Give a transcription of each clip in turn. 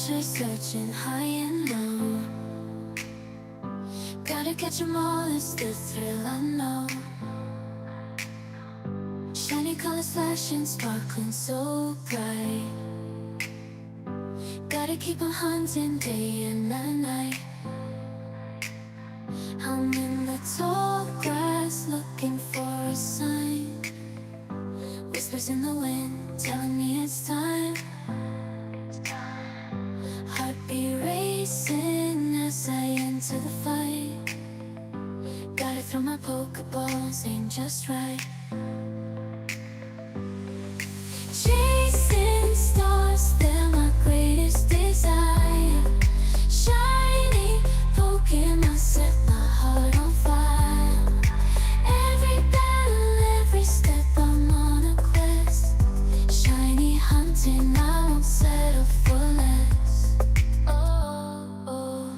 adventure, searching high and low. Gotta catch 'em all, it's the thrill I know. Shiny colors flashing, sparkling so bright. Gotta keep on hunting day and night. I'm in the tall grass looking for a sign. Whispers in the wind telling me it's time. Heartbeat racing as I enter the fight. Gotta throw my Pokeballs, aim just right. Chasing stars, they're my greatest desire. Shiny Pokemon set my heart on fire. Every battle, every step, I'm on a quest. Shiny hunting, I won't settle for less. Oh, oh.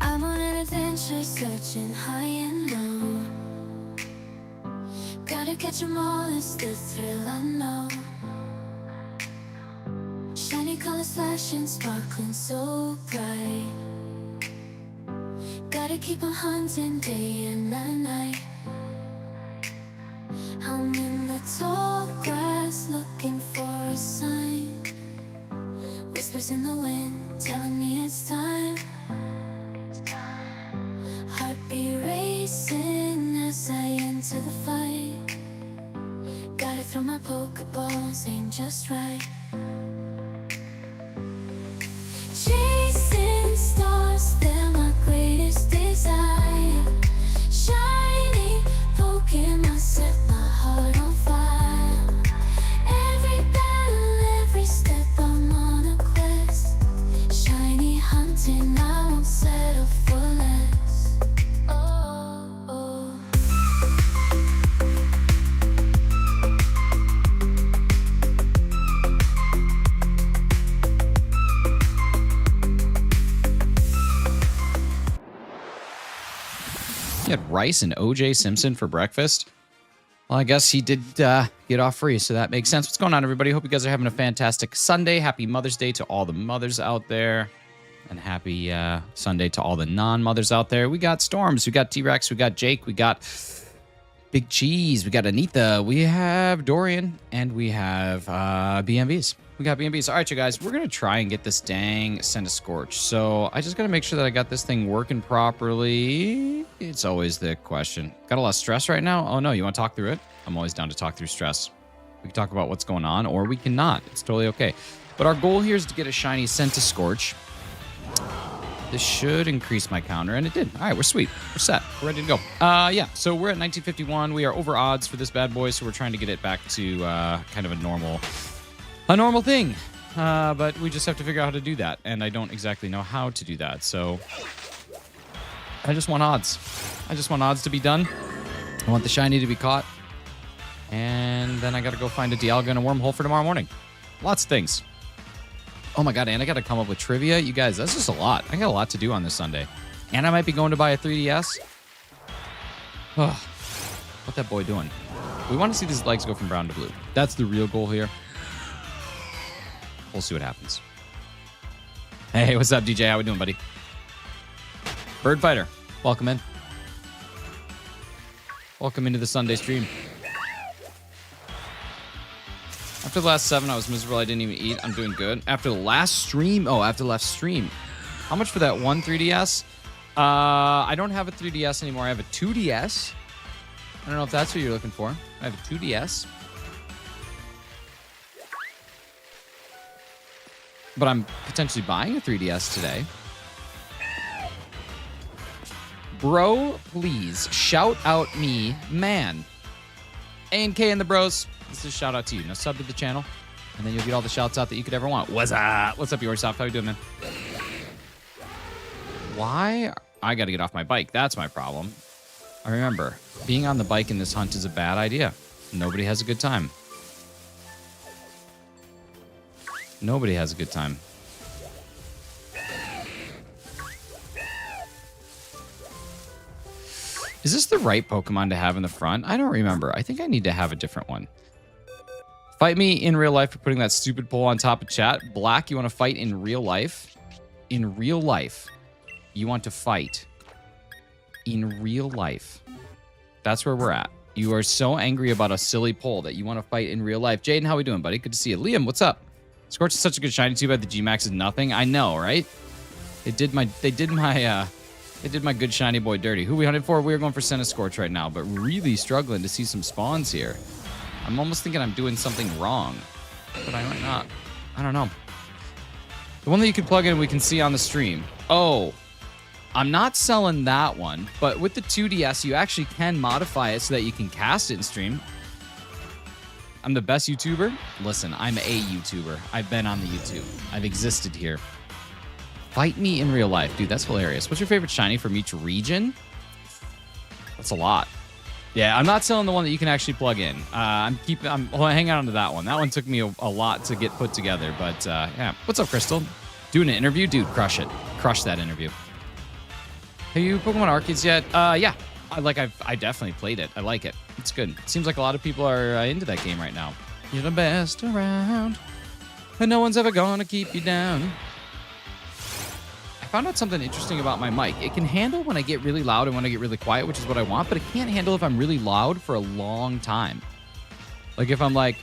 I'm on an adventure, searching high and low. Gotta catch 'em all, it's the thrill I know. Shiny colors flashing, sparkling so bright. Gotta keep on hunting day and night. I'm in the tall grass looking for a sign. Whispers in the wind telling me it's time. Heartbeat racing as I enter the fight. Gotta throw my Pokeballs, aim just right. Chasing stars, they're my greatest desire. Shiny Pokemon set my heart on fire. Every battle, every step, I'm on a quest. Shiny hunting, I won't settle for less. Oh, oh. You had rice and O.J. Simpson for breakfast? Well, I guess he did get off free, so that makes sense. What's going on, everybody? Hope you guys are having a fantastic Sunday. Happy Mother's Day to all the mothers out there. And happy Sunday to all the non-mothers out there. We got Storms, we got T-Rex, we got Jake, we got Big Cheese, we got Anita, we have Dorian, and we have BMBs. We got BMBs. All right, you guys, we're going to try and get this dang Centiskorch. So I just got to make sure that I got this thing working properly. It's always the question. Got a lot of stress right now? Oh, no, you want to talk through it? I'm always down to talk through stress. We can talk about what's going on, or we cannot. It's totally okay. But our goal here is to get a shiny Centiskorch. This should increase my counter, and it did. All right, we're sweet. We're set. We're ready to go. Yeah, so we're at 1951. We are over odds for this bad boy, so we're trying to get it back to kind of a normal thing. But we just have to figure out how to do that, and I don't exactly know how to do that. So I just want odds. I just want odds to be done. I want the shiny to be caught. And then I got to go find a Dialga and a wormhole for tomorrow morning. Lots of things. Oh my god, and I got to come up with trivia. You guys, that's just a lot. I got a lot to do on this Sunday. And I might be going to buy a 3DS. Oh, what that boy doing? We want to see these legs go from brown to blue. That's the real goal here. We'll see what happens. Hey, what's up, DJ? How we doing, buddy? Bird Fighter, welcome in. Welcome into the Sunday stream. After the last 7, I was miserable. I didn't even eat. I'm doing good. After the last stream? Oh, after the last stream. How much for that one 3DS? I don't have a 3DS anymore. I have a 2DS. I don't know if that's what you're looking for. I have a 2DS. But I'm potentially buying a 3DS today. Bro, please shout out me, man. A&K and the bros. This is a shout out to you. Now sub to the channel, and then you'll get all the shouts out that you could ever want. What's up? What's up, Yourself? How you doing, man? Why? I got to get off my bike. That's my problem. I remember, being on the bike in this hunt is a bad idea. Nobody has a good time. Nobody has a good time. Is this the right Pokemon to have in the front? I don't remember. I think I need to have a different one. Fight me in real life for putting that stupid poll on top of chat. Black, you want to fight in real life? In real life, you want to fight in real life. That's where we're at. You are so angry about a silly poll that you want to fight in real life. Jaden, how we doing, buddy? Good to see you. Liam, what's up? Scorch is such a good shiny, too bad the G-Max is nothing. I know, right? They did my good shiny boy dirty. Who we hunted for? We're going for Centiskorch right now, but really struggling to see some spawns here. I'm almost thinking I'm doing something wrong, but I might not. I don't know. The one that you can plug in, we can see on the stream. Oh, I'm not selling that one, but with the 2DS, you actually can modify it so that you can cast it in stream. I'm the best YouTuber. Listen, I'm a YouTuber. I've been on the YouTube. I've existed here. Fight me in real life. Dude, that's hilarious. What's your favorite shiny from each region? That's a lot. Yeah, I'm not selling the one that you can actually plug in. I'm hanging on to that one. That one took me a lot to get put together, but yeah. What's up, Crystal? Doing an interview? Dude, crush it. Crush that interview. Have you Pokemon Arcades yet? Yeah. I definitely played it. I like it. It's good. It seems like a lot of people are into that game right now. You're the best around, and no one's ever gonna keep you down. I found out something interesting about my mic. It can handle when I get really loud and when I get really quiet, which is what I want, but it can't handle if I'm really loud for a long time. Like if I'm like,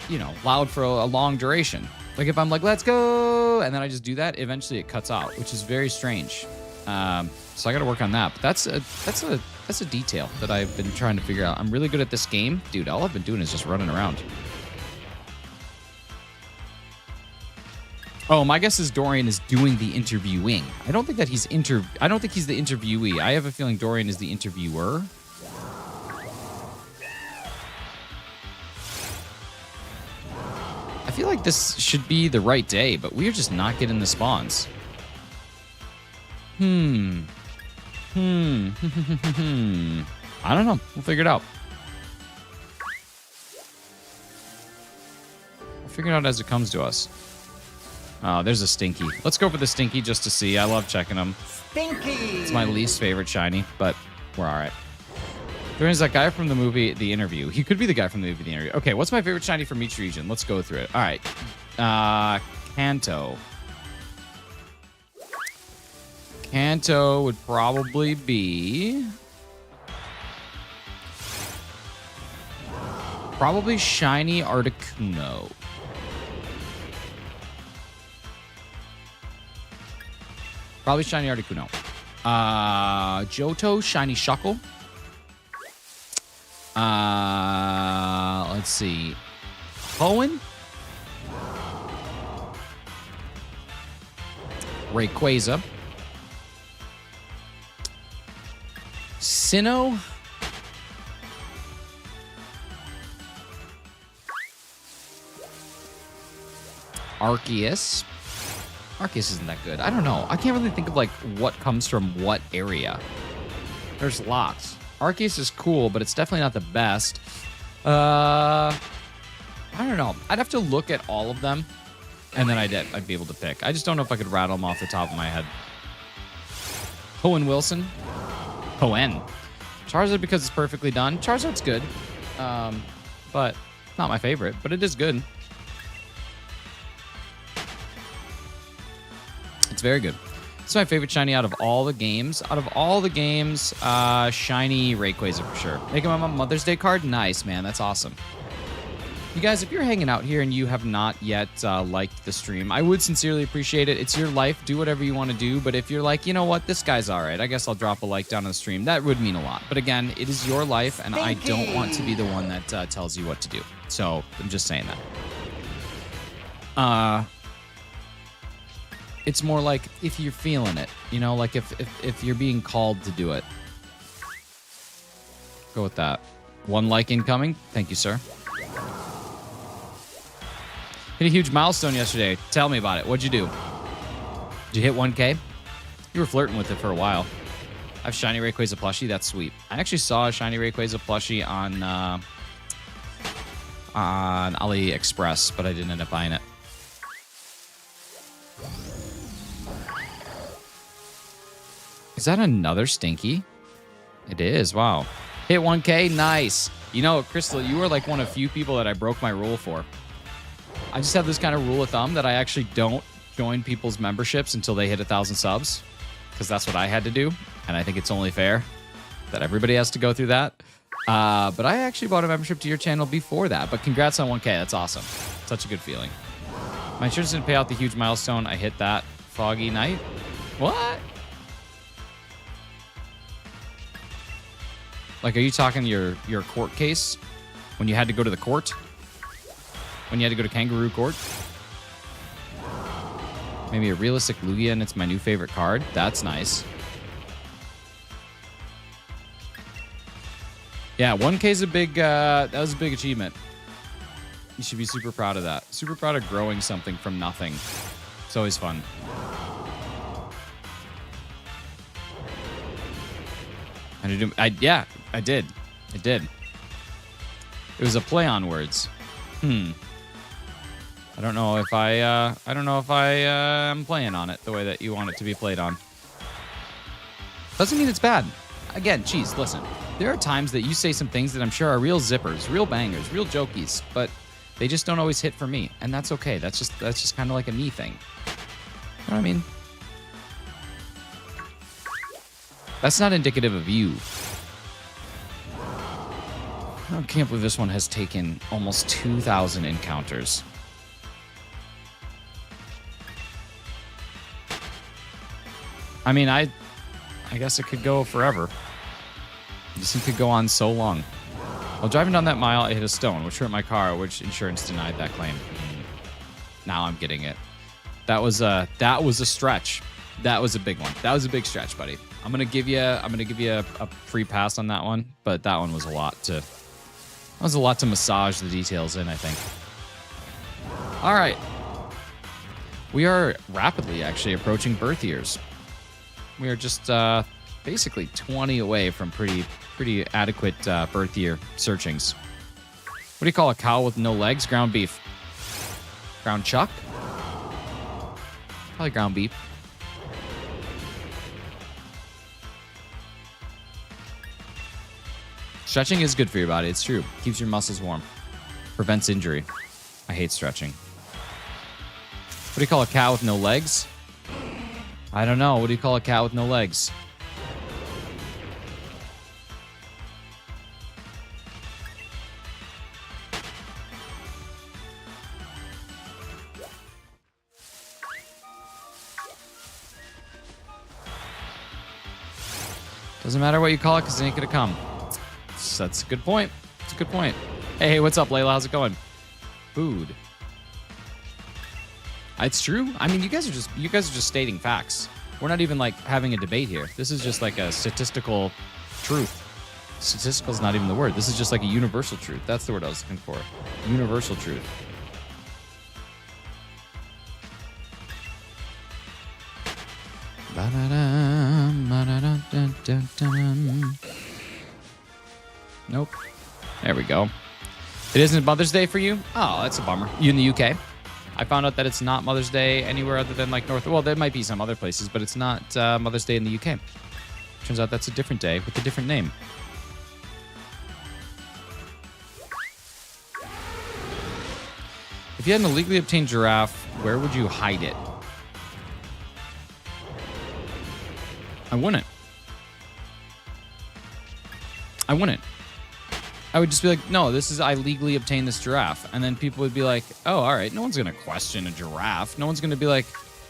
you know, loud for a long duration. Like if I'm like, let's go, and then I just do that, eventually it cuts out, which is very strange. So I got to work on that. But that's a detail that I've been trying to figure out. I'm really good at this game. Dude, all I've been doing is just running around. Oh, my guess is Dorian is doing the interviewing. I don't think that he's I don't think he's the interviewee. I have a feeling Dorian is the interviewer. I feel like this should be the right day, but we're just not getting the spawns. I don't know. We'll figure it out. We'll figure it out as it comes to us. Oh, there's a Stinky. Let's go for the Stinky just to see. I love checking them. Stinky! It's my least favorite shiny, but we're all right. There's that guy from the movie The Interview. He could be the guy from the movie The Interview. Okay, what's my favorite shiny from each region? Let's go through it. All right. Kanto. Kanto would probably be... probably shiny Articuno. Probably shiny Articuno. Johto, shiny Shuckle. Let's see. Hoenn. Rayquaza. Sinnoh. Arceus. Arceus isn't that good. I don't know. I can't really think of like what comes from what area. There's lots. Arceus is cool, but it's definitely not the best. I don't know. I'd have to look at all of them, and then I'd be able to pick. I just don't know if I could rattle them off the top of my head. Hoenn Wilson. Hoenn. Charizard because it's perfectly done. Charizard's good, but not my favorite, but it is good. It's very good. It's my favorite shiny out of all the games. Out of all the games, shiny Rayquaza for sure. Making my Mother's Day card? Nice, man. That's awesome. You guys, if you're hanging out here and you have not yet liked the stream, I would sincerely appreciate it. It's your life. Do whatever you want to do. But if you're like, you know what, this guy's all right, I guess I'll drop a like down on the stream. That would mean a lot. But again, it is your life, and I don't want to be the one that tells you what to do. So I'm just saying that. It's more like if you're feeling it, you know, like if you're being called to do it. Go with that. 1 like incoming. Thank you, sir. Hit a huge milestone yesterday. Tell me about it. What'd you do? Did you hit 1K? You were flirting with it for a while. I have shiny Rayquaza plushie. That's sweet. I actually saw a shiny Rayquaza plushie on AliExpress, but I didn't end up buying it. Is that another Stinky? It is. Wow. Hit 1K. Nice. You know, Crystal, you were like one of few people that I broke my rule for. I just have this kind of rule of thumb that I actually don't join people's memberships until they hit 1,000 subs, because that's what I had to do. And I think it's only fair that everybody has to go through that. But I actually bought a membership to your channel before that. But congrats on 1K. That's awesome. Such a good feeling. My insurance didn't pay out the huge milestone. I hit that foggy night. What? Like, are you talking your court case? When you had to go to the court? When you had to go to Kangaroo Court? Maybe a realistic Lugia and it's my new favorite card? That's nice. Yeah, 1K is a big, that was a big achievement. You should be super proud of that. Super proud of growing something from nothing. It's always fun. Yeah, I did. I did. It was a play on words. I don't know if I'm playing on it the way that you want it to be played on. Doesn't mean it's bad. Again, geez, listen. There are times that you say some things that I'm sure are real zippers, real bangers, real jokies, but they just don't always hit for me, and that's okay. That's just kind of like a me thing. You know what I mean? That's not indicative of you. I can't believe this one has taken almost 2,000 encounters. I mean, I guess it could go forever. This thing could go on so long. While driving down that mile, I hit a stone, which hurt my car, which insurance denied that claim. Now I'm getting it. That was a stretch. That was a big one. That was a big stretch, buddy. I'm gonna give you a free pass on that one, but that one was a lot to massage the details in, I think. All right. We are rapidly actually approaching birth years. We are just basically 20 away from pretty adequate birth year searchings. What do you call a cow with no legs? Ground beef. Ground chuck? Probably ground beef. Stretching is good for your body. It's true. Keeps your muscles warm. Prevents injury. I hate stretching. What do you call a cow with no legs? I don't know. What do you call a cow with no legs? Doesn't matter what you call it because it ain't gonna come. That's a good point. That's a good point. Hey, what's up, Layla? How's it going? Food. It's true. I mean, you guys are just stating facts. We're not even like having a debate here. This is just like a statistical truth. Statistical is not even the word. This is just like a universal truth. That's the word I was looking for. Universal truth. Nope. There we go. It isn't Mother's Day for you? Oh, that's a bummer. You in the UK? I found out that it's not Mother's Day anywhere other than like North. Well, there might be some other places, but it's not Mother's Day in the UK. Turns out that's a different day with a different name. If you had an illegally obtained giraffe, where would you hide it? I wouldn't. I would just be like, no, I legally obtained this giraffe. And then people would be like, oh, all right. No one's going to question a giraffe. No one's going to be like,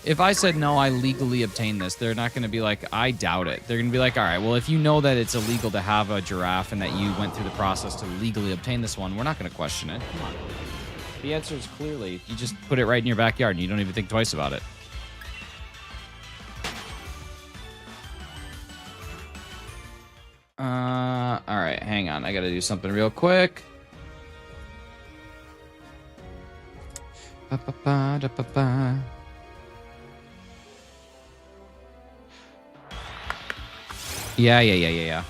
if I said, no, I legally obtained this, they're not going to be like, I doubt it. They're going to be like, all right, well, if you know that it's illegal to have a giraffe and that you went through the process to legally obtain this one, we're not going to question it. Come on. The answer is clearly, you just put it right in your backyard and you don't even think twice about it. All right, hang on. I got to do something real quick. Ba-ba-ba-da-ba-ba. Yeah.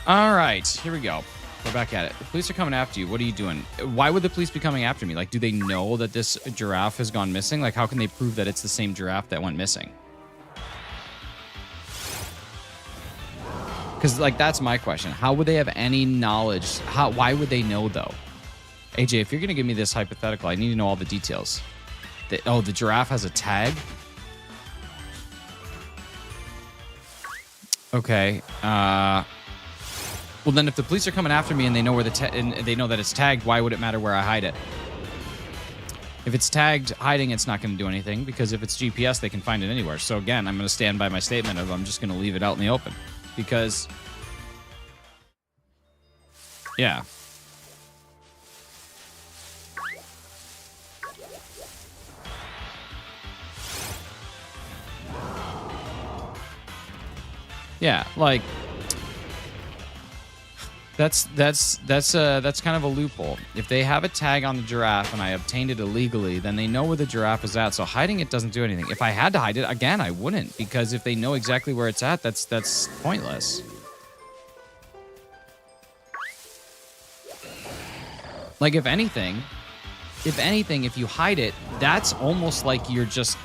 All right, here we go. We're back at it. The police are coming after you. What are you doing? Why would the police be coming after me? Like, do they know that this giraffe has gone missing? Like, how can they prove that it's the same giraffe that went missing? Because, like, that's my question. How would they have any knowledge? Why would they know, though? AJ, if you're going to give me this hypothetical, I need to know all the details. The giraffe has a tag? Okay. Well, then if the police are coming after me and they know where and they know that it's tagged, why would it matter where I hide it? If it's tagged, hiding it's not going to do anything, because if it's GPS, they can find it anywhere. So again, I'm going to stand by my statement of I'm just going to leave it out in the open. Because, yeah. Yeah, like that's kind of a loophole. If they have a tag on the giraffe and I obtained it illegally, then they know where the giraffe is at. So hiding it doesn't do anything. If I had to hide it, again, I wouldn't, because if they know exactly where it's at, that's pointless. Like, if anything, if you hide it, that's almost like you're just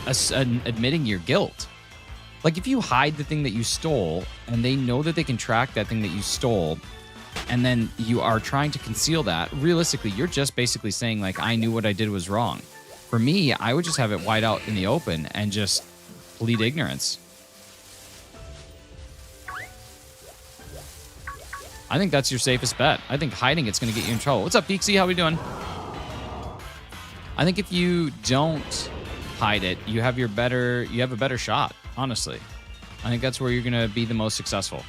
admitting your guilt. Like, if you hide the thing that you stole and they know that they can track that thing that you stole, and then you are trying to conceal that, realistically, you're just basically saying, like, I knew what I did was wrong. For me, I would just have it wide out in the open and just plead ignorance. I think that's your safest bet. I think hiding it's going to get you in trouble. What's up, Beaksy? How we doing? I think if you don't hide it, you have a better shot. Honestly, I think that's where you're going to be the most successful.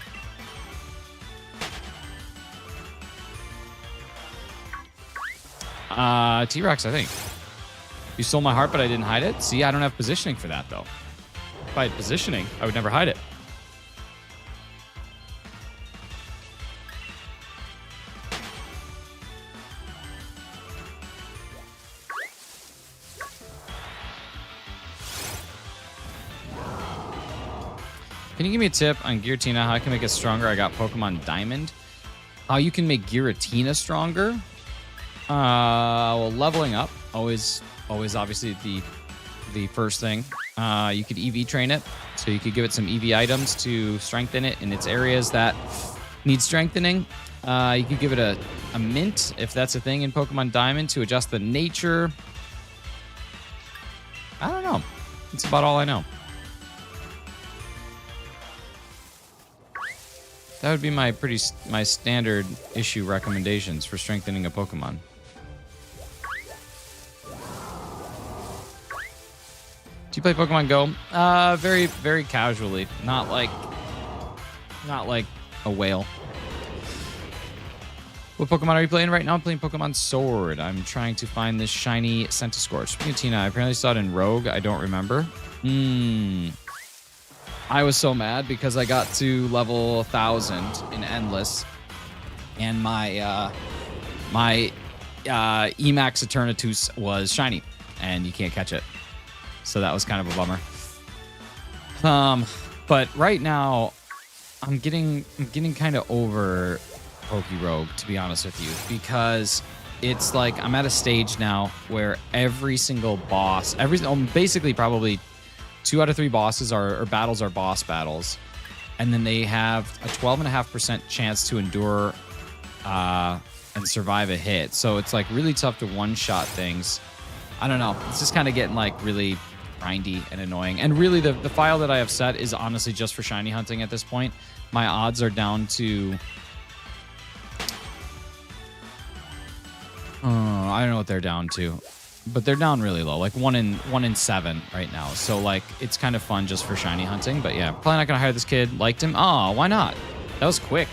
T-Rex, I think. You stole my heart, but I didn't hide it? See, I don't have positioning for that, though. If I had positioning, I would never hide it. Can you give me a tip on Giratina, how I can make it stronger? I got Pokemon Diamond. How you can make Giratina stronger? Well, leveling up. Always obviously the first thing. You could EV train it. So you could give it some EV items to strengthen it in its areas that need strengthening. You could give it a mint, if that's a thing in Pokemon Diamond, to adjust the nature. I don't know. That's about all I know. That would be my standard issue recommendations for strengthening a Pokemon. Do you play Pokemon Go? Very, very casually. Not like a whale. What Pokemon are you playing right now? I'm playing Pokemon Sword. I'm trying to find this shiny Centiskorch. Tina, I apparently saw it in Rogue. I don't remember. I was so mad because I got to level 1000 in Endless, and my Emax Eternatus was shiny, and you can't catch it. So that was kind of a bummer. But right now, I'm getting kind of over Pokerogue, to be honest with you, because it's like I'm at a stage now where every single boss, basically probably 2 out of 3 bosses or battles are boss battles, and then they have a 12.5% chance to endure and survive a hit. So it's like really tough to one-shot things. I don't know. It's just kind of getting like really grindy and annoying. And really, the file that I have set is honestly just for shiny hunting at this point. My odds are down to I don't know what they're down to, but they're down really low, like 1 in 7 right now. So like it's kind of fun just for shiny hunting. But yeah, probably not gonna hire this kid. Liked him. Oh, why not? That was quick.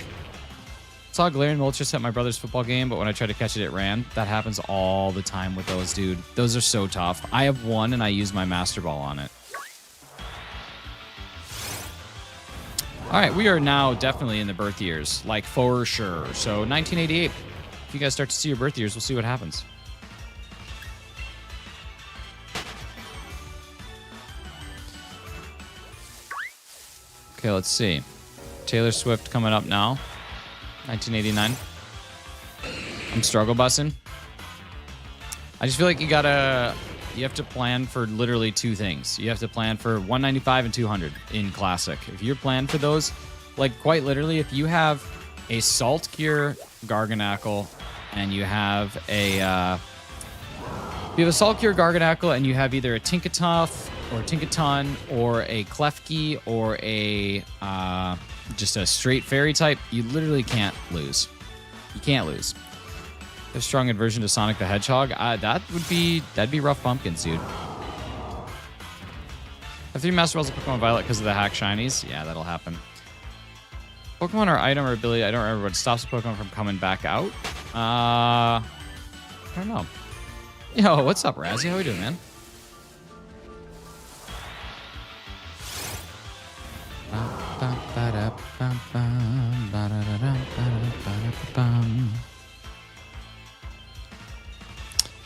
Saw a Galarian Moltres at my brother's football game, but when I tried to catch it, it ran. That happens all the time with those, dude. Those are so tough. I have one, and I use my Master Ball on it. All right, we are now definitely in the birth years, like for sure. So 1988. If you guys start to see your birth years, we'll see what happens. Okay, let's see. Taylor Swift coming up now. 1989. I'm struggle bussing. I just feel like you have to plan for literally two things. You have to plan for 195 and 200 in Classic. If you're planned for those, like quite literally, if you have a Salt Cure Garganackle and you have a Salt Cure Garganackle and you have either a Tinkatuff or a Tinkaton or a Klefki or a just a straight fairy type, you literally can't lose. You can't lose. A strong aversion to Sonic the Hedgehog, that'd be rough pumpkins, dude. Have 3 Master Balls of Pokemon Violet because of the hack shinies? Yeah, that'll happen. Pokemon or item or ability, I don't remember what stops a Pokemon from coming back out. I don't know. Yo, what's up, Razzie? How we doing, man?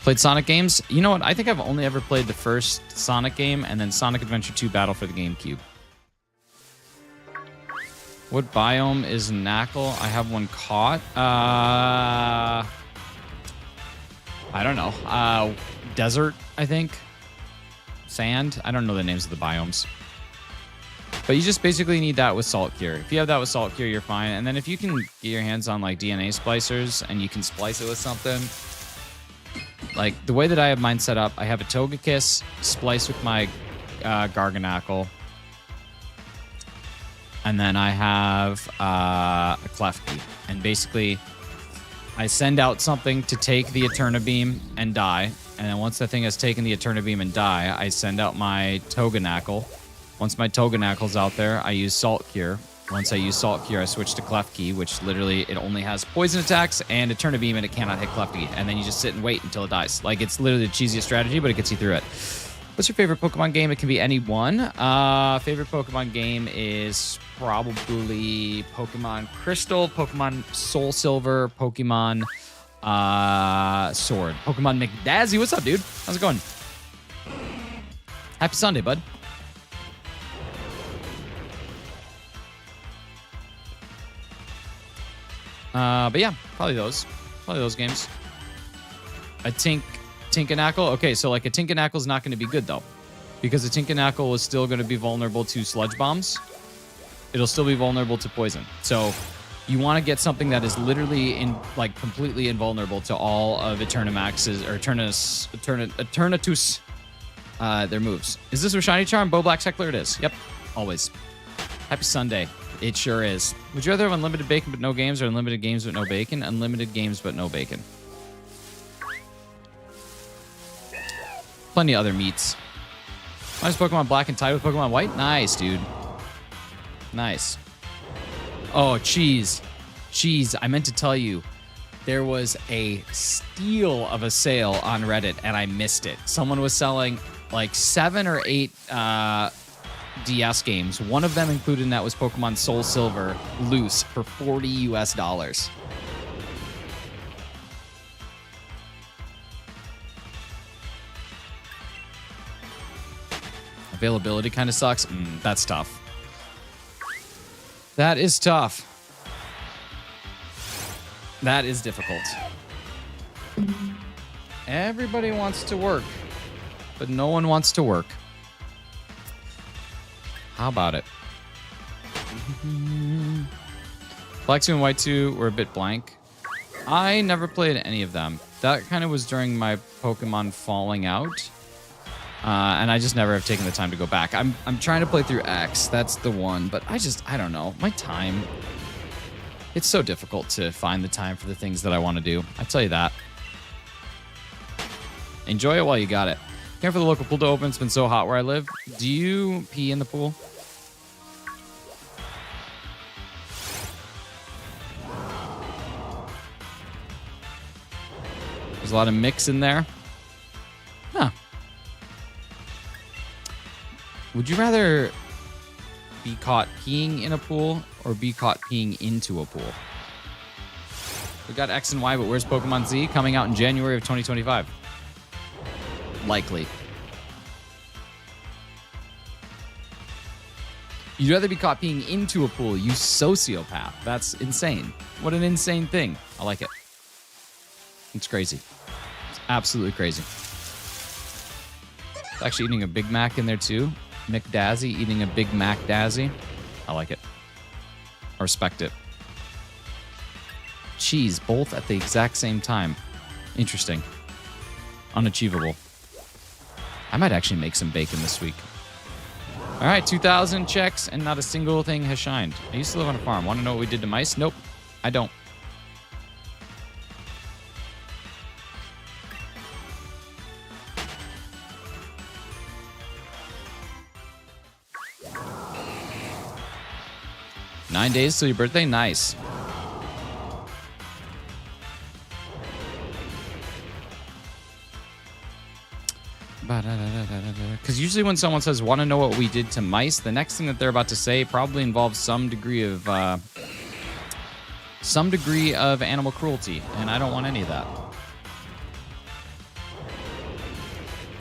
Played Sonic games? You know what? I think I've only ever played the first Sonic game and then Sonic Adventure 2 Battle for the GameCube. What biome is Knackle? I have one caught. I don't know. Desert, I think. Sand. I don't know the names of the biomes. But you just basically need that with Salt Cure. If you have that with Salt Cure, you're fine. And then if you can get your hands on like DNA splicers and you can splice it with something, like the way that I have mine set up, I have a Togekiss spliced with my Garganackle. And then I have a Klefki. And basically, I send out something to take the Eterna Beam and die. And then once the thing has taken the Eterna Beam and die, I send out my Toganackle. Once my Toganackle's out there, I use Salt Cure. Once I use Salt Cure, I switch to Klefki, which literally, it only has poison attacks and Eterna Beam, and it cannot hit Klefki. And then you just sit and wait until it dies. Like, it's literally the cheesiest strategy, but it gets you through it. What's your favorite Pokemon game? It can be any one. Favorite Pokemon game is probably Pokemon Crystal, Pokemon Soul Silver, Pokemon Sword. Pokemon McDazzy, what's up, dude? How's it going? Happy Sunday, bud. But yeah, probably those games. A Tinkanackle. Okay, so like a Tinkanackle is not going to be good though, because a Tinkanackle is still going to be vulnerable to Sludge Bombs. It'll still be vulnerable to poison. So you want to get something that is literally completely invulnerable to all of Eternamax's or Eternatus their moves. Is this a Shiny Charm? Bow Black Heckler? It is. Yep, always. Happy Sunday. It sure is. Would you rather have unlimited bacon but no games, or unlimited games but no bacon? Unlimited games but no bacon. Plenty of other meats. Why is Pokemon Black and tied with Pokemon White? Nice, dude. Nice. Oh, cheese. Cheese. I meant to tell you, there was a steal of a sale on Reddit, and I missed it. Someone was selling like 7 or 8 DS games. One of them included in that was Pokemon Soul Silver loose for $40 US. Availability kind of sucks. That's tough. That is tough. That is difficult. Everybody wants to work, but no one wants to work. How about it? Black 2 and White 2 were a bit blank. I never played any of them. That kind of was during my Pokemon falling out. And I just never have taken the time to go back. I'm trying to play through X. That's the one. But I don't know. My time. It's so difficult to find the time for the things that I want to do. I tell you that. Enjoy it while you got it. Can't for the local pool to open. It's been so hot where I live. Do you pee in the pool? There's a lot of mix in there. Huh. Would you rather be caught peeing in a pool or be caught peeing into a pool? We got X and Y, but where's Pokemon Z? Coming out in January of 2025. Likely. You'd rather be caught peeing into a pool, you sociopath. That's insane. What an insane thing. I like it. It's crazy. It's absolutely crazy. It's actually eating a Big Mac in there too. McDazzy eating a Big Mac Dazzy. I like it. I respect it. Cheese, both at the exact same time. Interesting. Unachievable. I might actually make some bacon this week. All right, 2,000 checks, and not a single thing has shined. I used to live on a farm. Want to know what we did to mice? Nope, I don't. Nine days till your birthday? Nice. Because usually when someone says, want to know what we did to mice, the next thing that they're about to say probably involves some degree of animal cruelty, and I don't want any of that.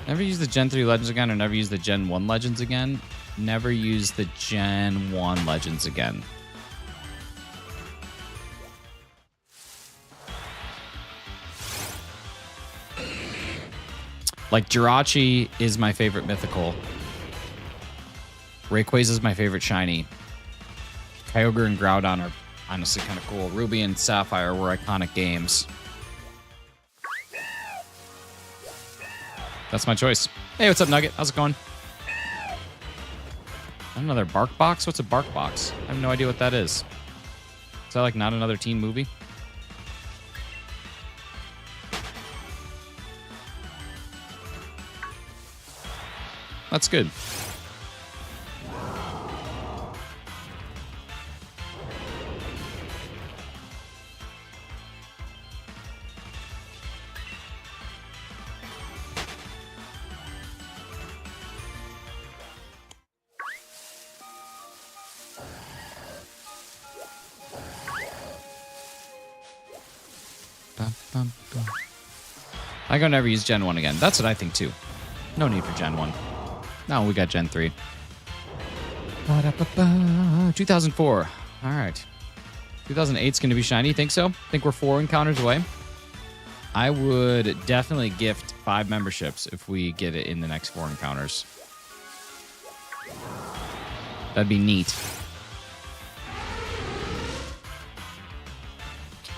Never use the Gen 3 Legends again, or never use the Gen 1 Legends again. Never use the Gen 1 Legends again. Like, Jirachi is my favorite mythical. Rayquaza is my favorite shiny. Kyogre and Groudon are honestly kind of cool. Ruby and Sapphire were iconic games. That's my choice. Hey, what's up, Nugget? How's it going? Another Bark Box? What's a Bark Box? I have no idea what that is. Is that like not another teen movie? That's good. I go never use Gen 1 again. That's what I think too. No need for Gen 1. No, we got Gen 3. 2004. All right. 2008's going to be shiny. Think so? Think we're 4 encounters away? I would definitely gift 5 memberships if we get it in the next 4 encounters. That'd be neat.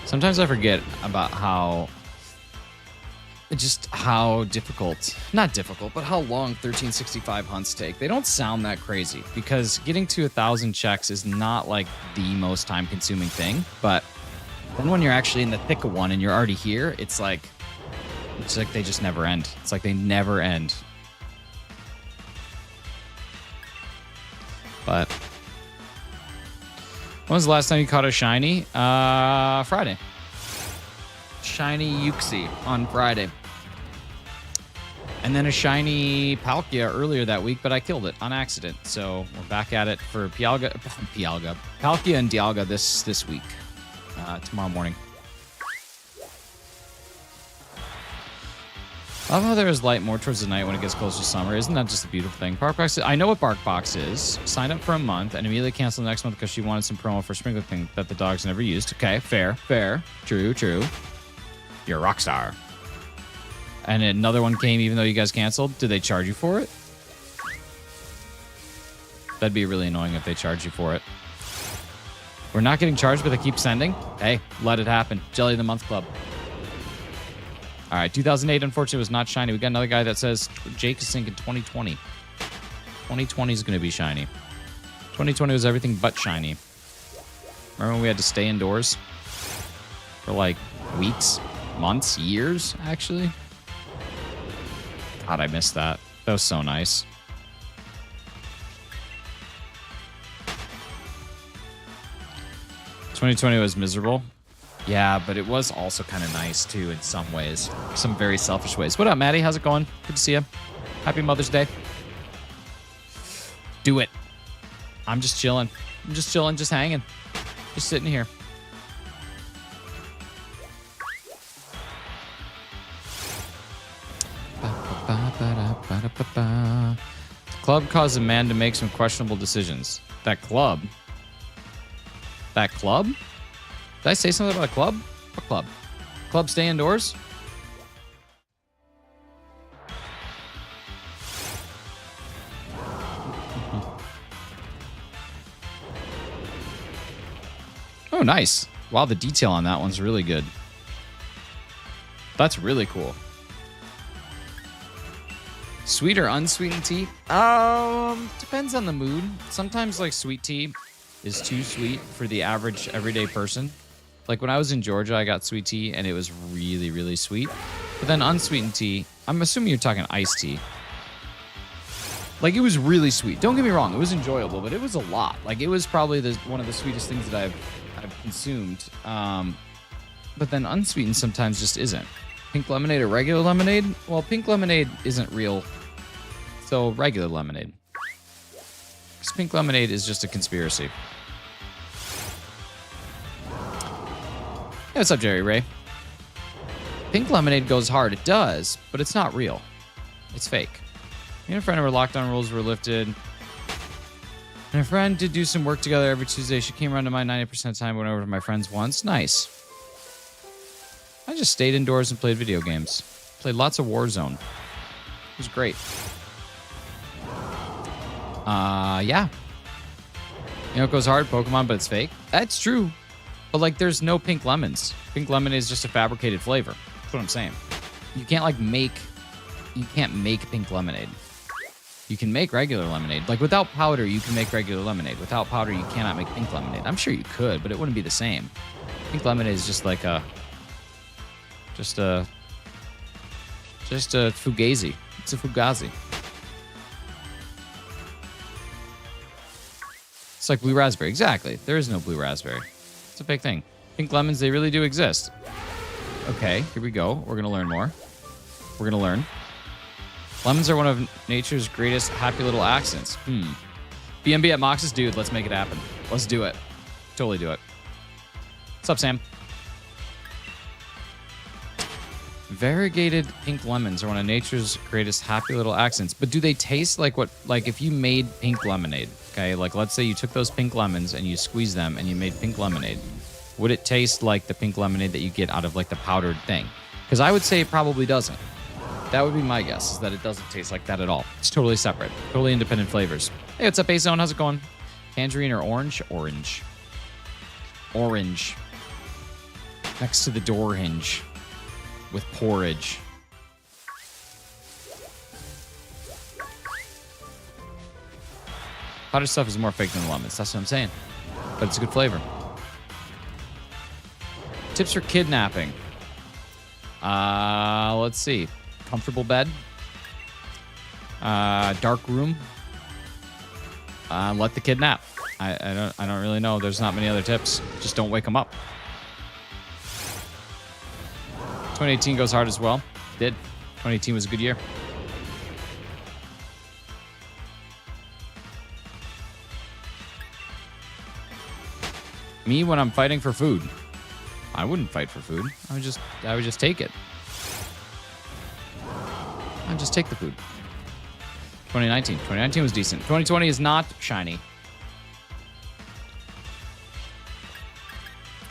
Sometimes I forget about how difficult, not difficult, but how long 1365 hunts take. They don't sound that crazy because getting to 1,000 checks is not like the most time consuming thing. But then when you're actually in the thick of one and you're already here, it's like they just never end. It's like they never end. But when was the last time you caught a shiny? Friday. Shiny Uxie on Friday. And then a shiny Palkia earlier that week, but I killed it on accident. So we're back at it for Palkia and Dialga this week, tomorrow morning. I love how there is light more towards the night when it gets closer to summer. Isn't that just a beautiful thing? BarkBox, I know what BarkBox is. Signed up for a month and immediately canceled next month because she wanted some promo for sprinkler thing that the dogs never used. Okay, fair. True. You're a rock star. And another one came even though you guys canceled. Did they charge you for it? That'd be really annoying if they charge you for it. We're not getting charged, but they keep sending. Hey, let it happen. Jelly of the Month Club. All right, 2008, unfortunately, was not shiny. We got another guy that says Jake is thinking 2020. 2020 is going to be shiny. 2020 was everything but shiny. Remember when we had to stay indoors for like weeks, months, years, actually? God, I missed that. That was so nice. '2020 was miserable. Yeah, but it was also kind of nice, too, in some ways. Some very selfish ways. What up, Maddie? How's it going? Good to see you. Happy Mother's Day. Do it. I'm just chilling. Just hanging. Just sitting here. The club caused a man to make some questionable decisions. That club. That club? Did I say something about a club? What club? Club stay indoors? Oh, nice. Wow, the detail on that one's really good. That's really cool. Sweet or unsweetened tea? Depends on the mood. Sometimes like sweet tea is too sweet for the average everyday person. Like when I was in Georgia, I got sweet tea and it was really, really sweet. But then unsweetened tea, I'm assuming you're talking iced tea. Like it was really sweet. Don't get me wrong, it was enjoyable, but it was a lot. Like it was probably one of the sweetest things that I've consumed. But then unsweetened sometimes just isn't. Pink lemonade or regular lemonade? Well, pink lemonade isn't real. So regular lemonade. Because pink lemonade is just a conspiracy. Hey, what's up, Jerry Ray? Pink lemonade goes hard. It does, but it's not real. It's fake. Me and a friend of our lockdown rules were lifted. And a friend did do some work together every Tuesday. She came around to my 90% of the time, went over to my friends once. Nice. I just stayed indoors and played video games. Played lots of Warzone. It was great. Yeah. You know, it goes hard, Pokemon, but it's fake. That's true. But, like, there's no pink lemons. Pink lemonade is just a fabricated flavor. That's what I'm saying. You can't, like, You can't make pink lemonade. You can make regular lemonade. Like, without powder, you can make regular lemonade. Without powder, you cannot make pink lemonade. I'm sure you could, but it wouldn't be the same. Pink lemonade is just like just a fugazi. It's a fugazi. It's like blue raspberry. Exactly. There is no blue raspberry. It's a big thing. Pink lemons, they really do exist. Okay, here we go. We're going to learn more. We're going to learn. Lemons are one of nature's greatest happy little accidents. BNB at Mox's, dude, let's make it happen. Let's do it. Totally do it. What's up, Sam? Variegated pink lemons are one of nature's greatest happy little accidents. But do they taste like what, like if you made pink lemonade, okay? Like let's say you took those pink lemons and you squeezed them and you made pink lemonade. Would it taste like the pink lemonade that you get out of like the powdered thing? Because I would say it probably doesn't. That would be my guess, is that it doesn't taste like that at all. It's totally separate. Totally independent flavors. Hey, what's up, A-Zone? How's it going? Tangerine or orange? Orange. Orange. Next to the door hinge. With porridge. Powdered stuff is more fake than the lemons. That's what I'm saying. But it's a good flavor. Tips for kidnapping. Let's see. Comfortable bed. Dark room. Let the kid nap. I don't really know. There's not many other tips. Just don't wake them up. 2018 goes hard as well. Did. 2018 was a good year. Me when I'm fighting for food. I wouldn't fight for food. I would just take it. I'd just take the food. 2019. 2019 was decent. 2020 is not shiny.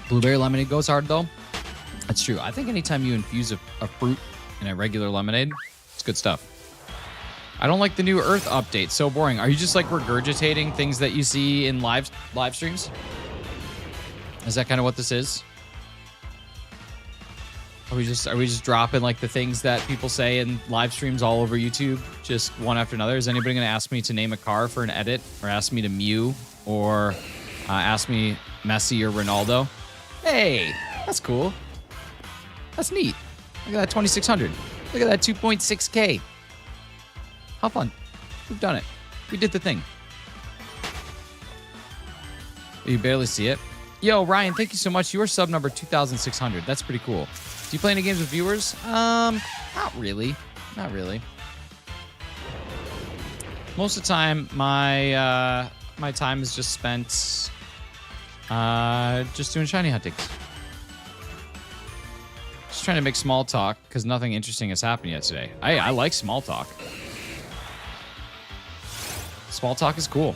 Blueberry lemonade goes hard though. That's true. I think anytime you infuse a fruit in a regular lemonade, it's good stuff. I don't like the new Earth update. So boring. Are you just like regurgitating things that you see in live streams? Is that kind of what this is? Are we just dropping like the things that people say in live streams all over YouTube, just one after another? Is anybody going to ask me to name a car for an edit, or ask me to Mew, or ask me Messi or Ronaldo? Hey, that's cool. That's neat. Look at that 2600. Look at that 2.6K. How fun. We've done it. We did the thing. You barely see it. Yo, Ryan, thank you so much. You are sub number 2600. That's pretty cool. Do you play any games with viewers? Not really. Not really. Most of the time, my my time is just spent just doing shiny huntings. Just trying to make small talk because nothing interesting has happened yet today. I like small talk. Small talk is cool.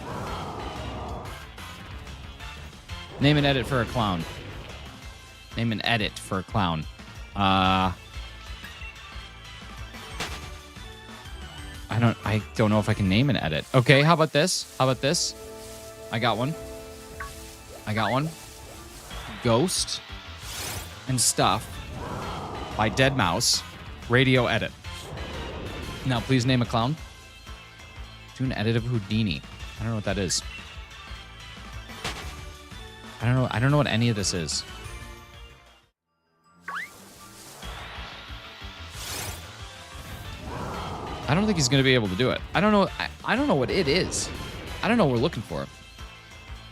Name an edit for a clown. Name an edit for a clown. I don't know if I can name an edit. Okay, how about this? How about this? I got one. Ghost and Stuff by Dead Mouse. Radio edit. Now, please name a clown. Do an edit of Houdini. I don't know what that is. I don't know what any of this is. I don't think he's going to be able to do it. I don't know. I don't know what it is. I don't know what we're looking for.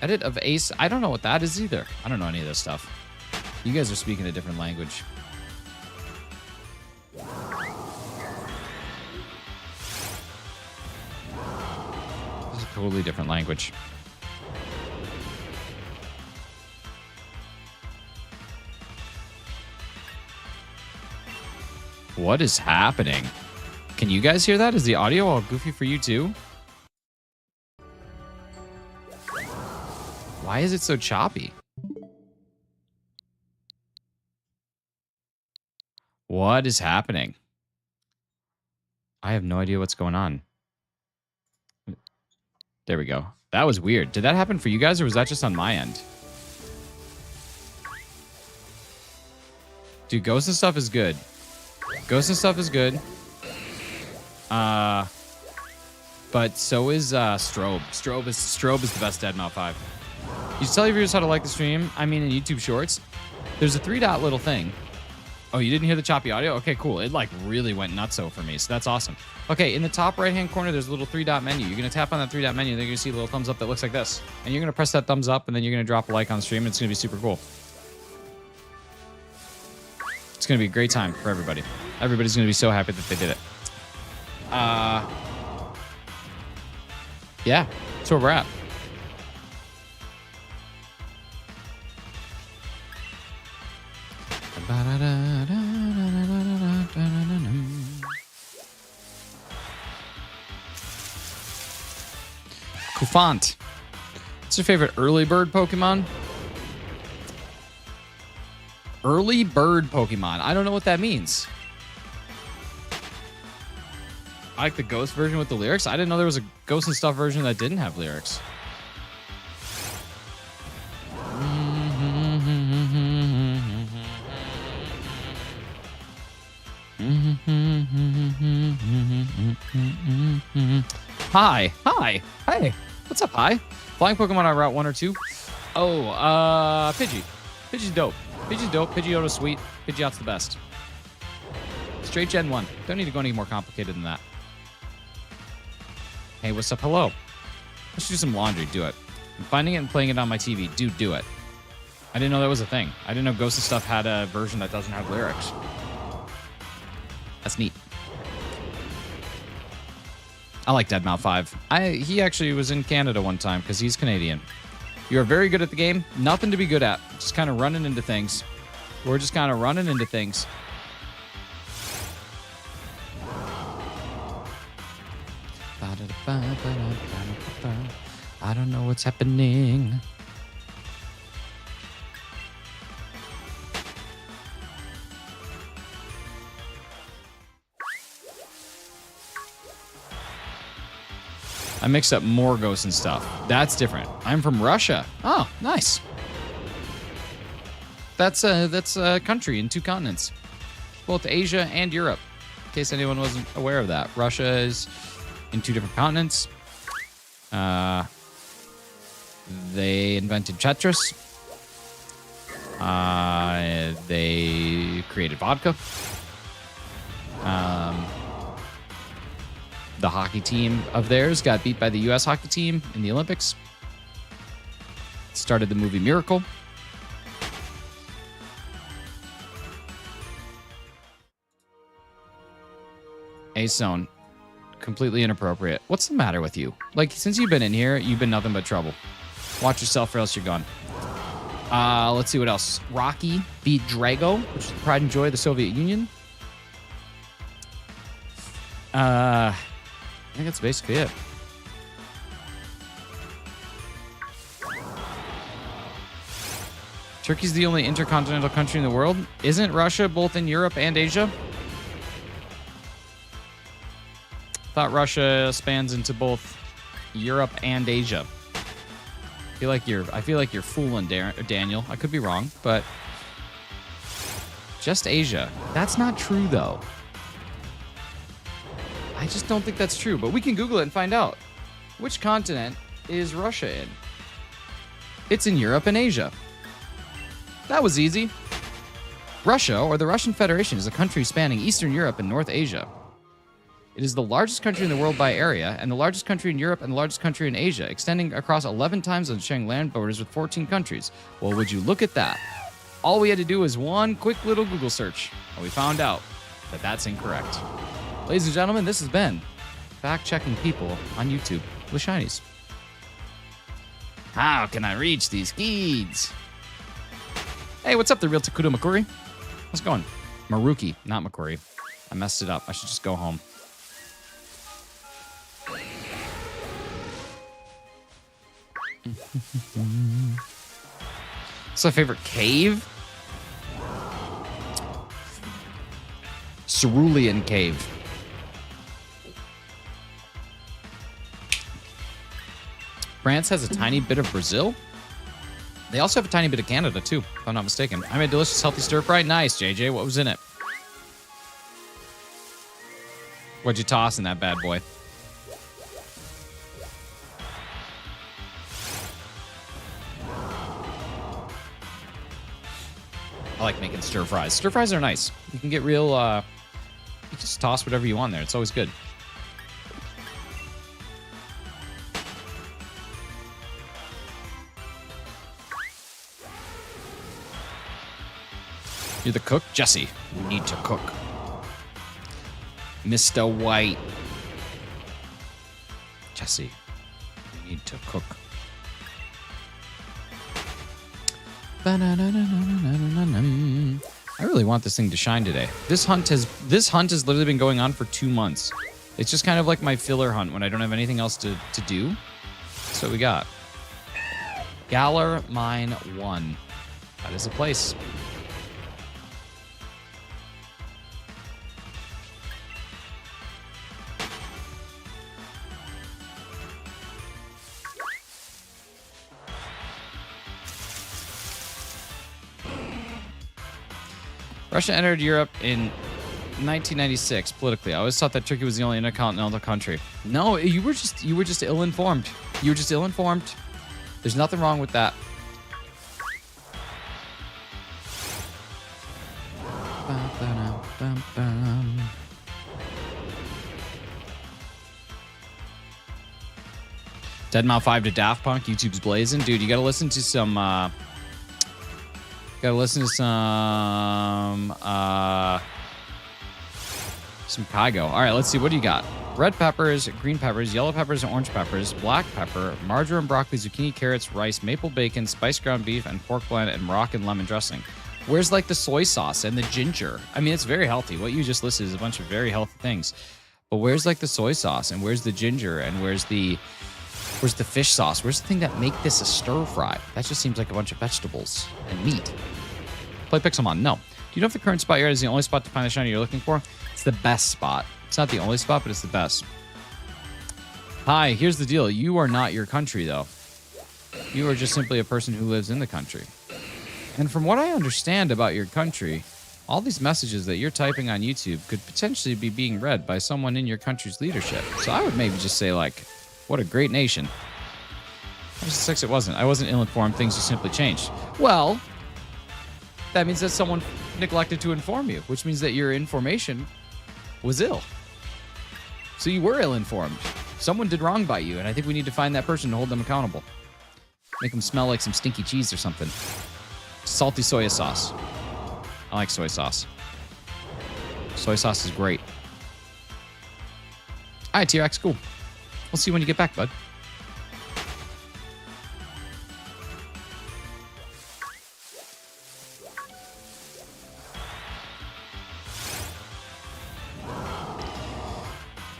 Edit of Ace. I don't know what that is either. I don't know any of this stuff. You guys are speaking a different language. This is a totally different language. What is happening? Can you guys hear that? Is the audio all goofy for you too? Why is it so choppy? What is happening? I have no idea what's going on. There we go. That was weird. Did that happen for you guys or was that just on my end? Dude, Ghost and Stuff is good. Ghost and Stuff is good. But so is Strobe. Strobe is the best Dead Mouse 5. You should tell your viewers how to like the stream. I mean, in YouTube Shorts, there's a 3-dot little thing. Oh, you didn't hear the choppy audio? Okay, cool. It like really went nutso for me, so that's awesome. Okay, in the top right-hand corner, there's a little 3-dot menu. You're gonna tap on that 3-dot menu, and then you're gonna see a little thumbs up that looks like this. And you're gonna press that thumbs up, and then you're gonna drop a like on stream, and it's gonna be super cool. It's gonna be a great time for everybody. Everybody's gonna be so happy that they did it. Yeah, that's where we're at. Kufant. What's your favorite early bird Pokemon? Early bird Pokemon. I don't know what that means. I like the Ghost version with the lyrics. I didn't know there was a Ghost and Stuff version that didn't have lyrics. Hi. Hey. What's up, hi? Flying Pokemon on Route 1 or 2? Oh, Pidgey. Pidgey's dope. Pidgeotto's sweet. Pidgeot's the best. Straight Gen 1. Don't need to go any more complicated than that. Hey, what's up? Hello. Let's do some laundry. Do it. I'm finding it and playing it on my TV. Dude, do it. I didn't know that was a thing. I didn't know Ghost and Stuff had a version that doesn't have lyrics. That's neat. I like Dead Mouse 5. He actually was in Canada one time because he's Canadian. You're very good at the game. Nothing to be good at. Just kind of running into things. We're just kind of running into things. I don't know what's happening. I mixed up more Ghosts and Stuff. That's different. I'm from Russia. Oh, nice. That's a country in 2 continents, both Asia and Europe. In case anyone wasn't aware of that, Russia is in 2 different continents. They invented Tetris. They created vodka. The hockey team of theirs got beat by the U.S. hockey team in the Olympics. Started the movie Miracle. A-Zone. Completely inappropriate. What's the matter with you? Like, since you've been in here, you've been nothing but trouble. Watch yourself or else you're gone. Let's see what else. Rocky beat Drago, which is the pride and joy of the Soviet Union. I think that's basically it. Turkey's the only intercontinental country in the world. Isn't Russia both in Europe and Asia? Thought Russia spans into both Europe and Asia. I feel like you're fooling Daniel. I could be wrong, but just Asia. That's not true though. I just don't think that's true, but we can Google it and find out. Which continent is Russia in? It's in Europe and Asia. That was easy. Russia, or the Russian Federation, is a country spanning Eastern Europe and North Asia. It is the largest country in the world by area, and the largest country in Europe and the largest country in Asia, extending across 11 time zones, sharing land borders with 14 countries. Well, would you look at that? All we had to do was one quick little Google search, and we found out that that's incorrect. Ladies and gentlemen, this has been Fact-Checking People on YouTube with Shinies. How can I reach these kids? Hey, what's up, the real Takuto Makuri? How's it going? Maruki, not Makuri. I messed it up. I should just go home. What's my favorite cave? Cerulean Cave. France has a tiny bit of Brazil. They also have a tiny bit of Canada, too, if I'm not mistaken. I made a delicious, healthy stir-fry. Nice, JJ. What was in it? What'd you toss in that bad boy? I like making stir-fries. Stir-fries are nice. You can get real, you just toss whatever you want there. It's always good. You're the cook? Jesse, we need to cook. Mr. White. Jesse, we need to cook. I really want this thing to shine today. This hunt has literally been going on for 2 months. It's just kind of like my filler hunt when I don't have anything else to do. That's what we got. Galler Mine 1. That is a place. Russia entered Europe in 1996 politically. I always thought that Turkey was the only intercontinental country. No, you were just ill-informed. You were just ill-informed. There's nothing wrong with that. Deadmau 5 to Daft Punk. YouTube's blazing, dude. You gotta listen to some. Gotta listen to some Kygo. All right, let's see. What do you got? Red peppers, green peppers, yellow peppers, and orange peppers, black pepper, marjoram, broccoli, zucchini, carrots, rice, maple bacon, spiced ground beef, and pork blend, and Moroccan lemon dressing. Where's like the soy sauce and the ginger? I mean, it's very healthy. What you just listed is a bunch of very healthy things. But where's like the soy sauce and where's the ginger and where's the fish sauce? Where's the thing that make this a stir fry? That just seems like a bunch of vegetables and meat. Play Pixelmon. No. Do you know if the current spot you're at is the only spot to find the shiny you're looking for? It's the best spot. It's not the only spot, but it's the best. Hi, here's the deal. You are not your country, though. You are just simply a person who lives in the country. And from what I understand about your country, all these messages that you're typing on YouTube could potentially be being read by someone in your country's leadership. So I would maybe just say, like, what a great nation. I was 6, it wasn't. I wasn't ill-informed. Things just simply changed. Well, that means that someone neglected to inform you, which means that your information was ill. So you were ill-informed. Someone did wrong by you, and I think we need to find that person and hold them accountable. Make them smell like some stinky cheese or something. Salty soy sauce. I like soy sauce. Soy sauce is great. All right, T-Rex, cool. We'll see you when you get back, bud.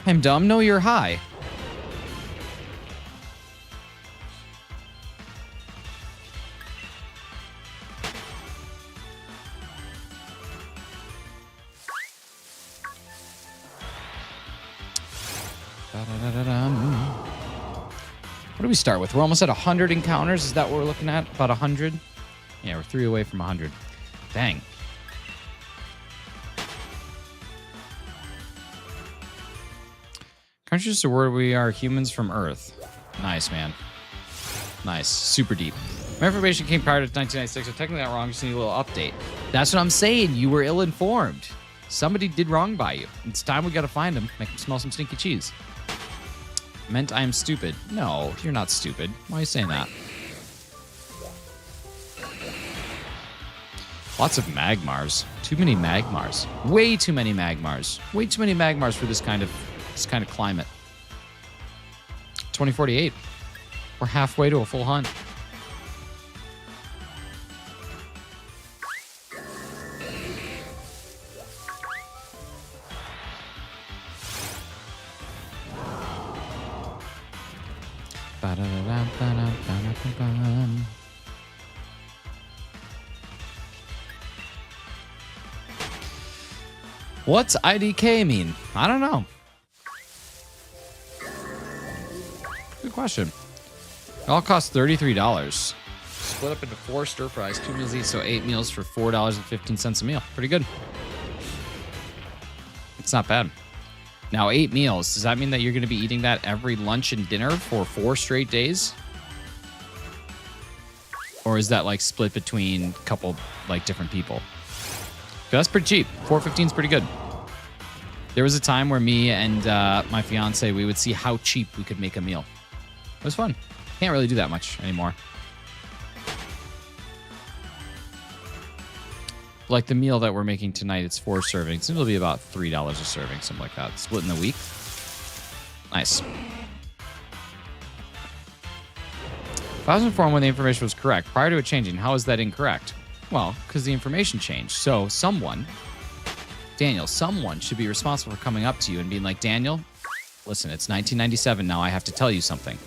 I'm dumb. No, you're high. Ba-da-da-da-dum. What do we start with? We're almost at 100 encounters. Is that what we're looking at? About 100? Yeah, we're 3 away from 100. Dang. Conscious of where we are humans from Earth. Nice, man. Nice. Super deep. My information came prior to 1996, so technically not wrong. Just need a little update. That's what I'm saying. You were ill-informed. Somebody did wrong by you. It's time we got to find him. Make him smell some stinky cheese. Meant I am stupid. No, you're not stupid. Why are you saying that? Lots of Magmars. Too many Magmars. Way too many Magmars. Way too many Magmars for this kind of climate. 2048. We're halfway to a full hunt. What's IDK mean? I don't know. Good question. It all costs $33. Split up into 4 stir fries, 2 meals each, so 8 meals for $4.15 a meal. Pretty good. It's not bad. Now, 8 meals. Does that mean that you're going to be eating that every lunch and dinner for 4 straight days? Or is that like split between a couple like different people? That's pretty cheap. $4.15 is pretty good. There was a time where me and my fiance, we would see how cheap we could make a meal. It was fun. Can't really do that much anymore. Like the meal that we're making tonight, it's 4 servings. It'll be about $3 a serving, something like that. Split in the week. Nice. If I was informed when the information was correct, prior to it changing, how is that incorrect? Well, because the information changed. So someone, Daniel, someone should be responsible for coming up to you and being like, Daniel, listen, it's 1997 now. I have to tell you something.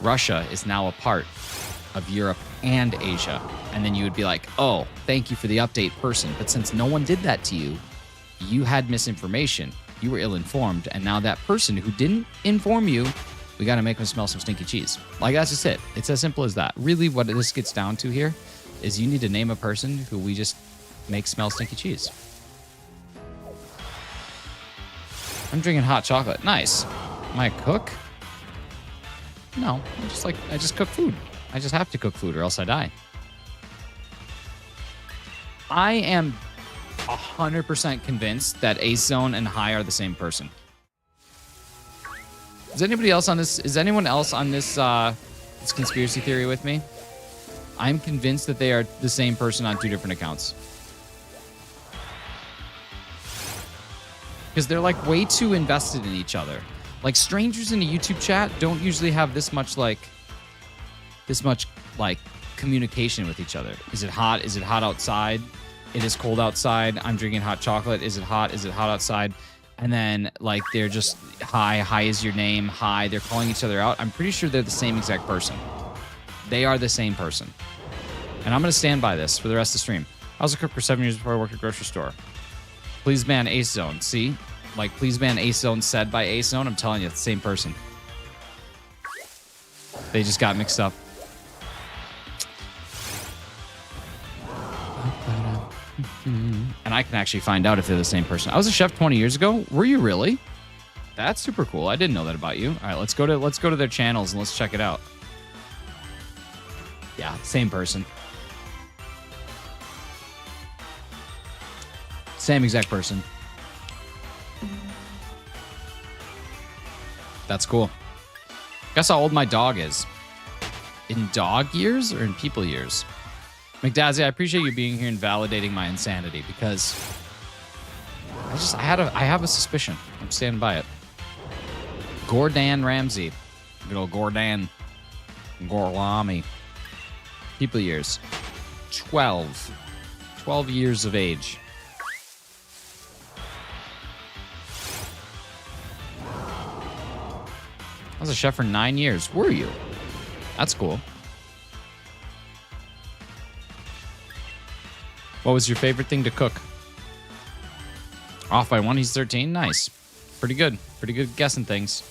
Russia is now a part of Europe and Asia. And then you would be like, oh, thank you for the update, person. But since no one did that to you, you had misinformation. You were ill-informed. And now that person who didn't inform you, we got to make them smell some stinky cheese. Like, that's just it. It's as simple as that. Really, what this gets down to here is you need to name a person who we just make smell stinky cheese. I'm drinking hot chocolate. Nice. Am I a cook? No, I just cook food. I just have to cook food or else I die. I am 100% convinced that Ace Zone and High are the same person. Is anybody else on this? Is anyone else on this this conspiracy theory with me? I'm convinced that they are the same person on 2 different accounts. Because they're like way too invested in each other. Like strangers in a YouTube chat don't usually have this much communication with each other. Is it hot? Is it hot outside? It is cold outside. I'm drinking hot chocolate. Is it hot? Is it hot outside? And then like they're just hi is your name, hi. They're calling each other out. I'm pretty sure they're the same exact person. They are the same person. And I'm going to stand by this for the rest of the stream. I was a cook for 7 years before I worked at a grocery store. Please ban Ace Zone. See? Like, please ban Ace Zone said by Ace Zone. I'm telling you, it's the same person. They just got mixed up. And I can actually find out if they're the same person. I was a chef 20 years ago. Were you really? That's super cool. I didn't know that about you. All right, let's go to their channels and let's check it out. Yeah, same person. Same exact person. That's cool. Guess how old my dog is. In dog years or in people years? McDazzy, I appreciate you being here and validating my insanity because I have a suspicion. I'm standing by it. Gordon Ramsay. Good old Gordon. Gorlami. People years. 12. 12 years of age. I was a chef for 9 years. Were you? That's cool. What was your favorite thing to cook? Off by 1, he's 13. Nice. Pretty good. Pretty good guessing things.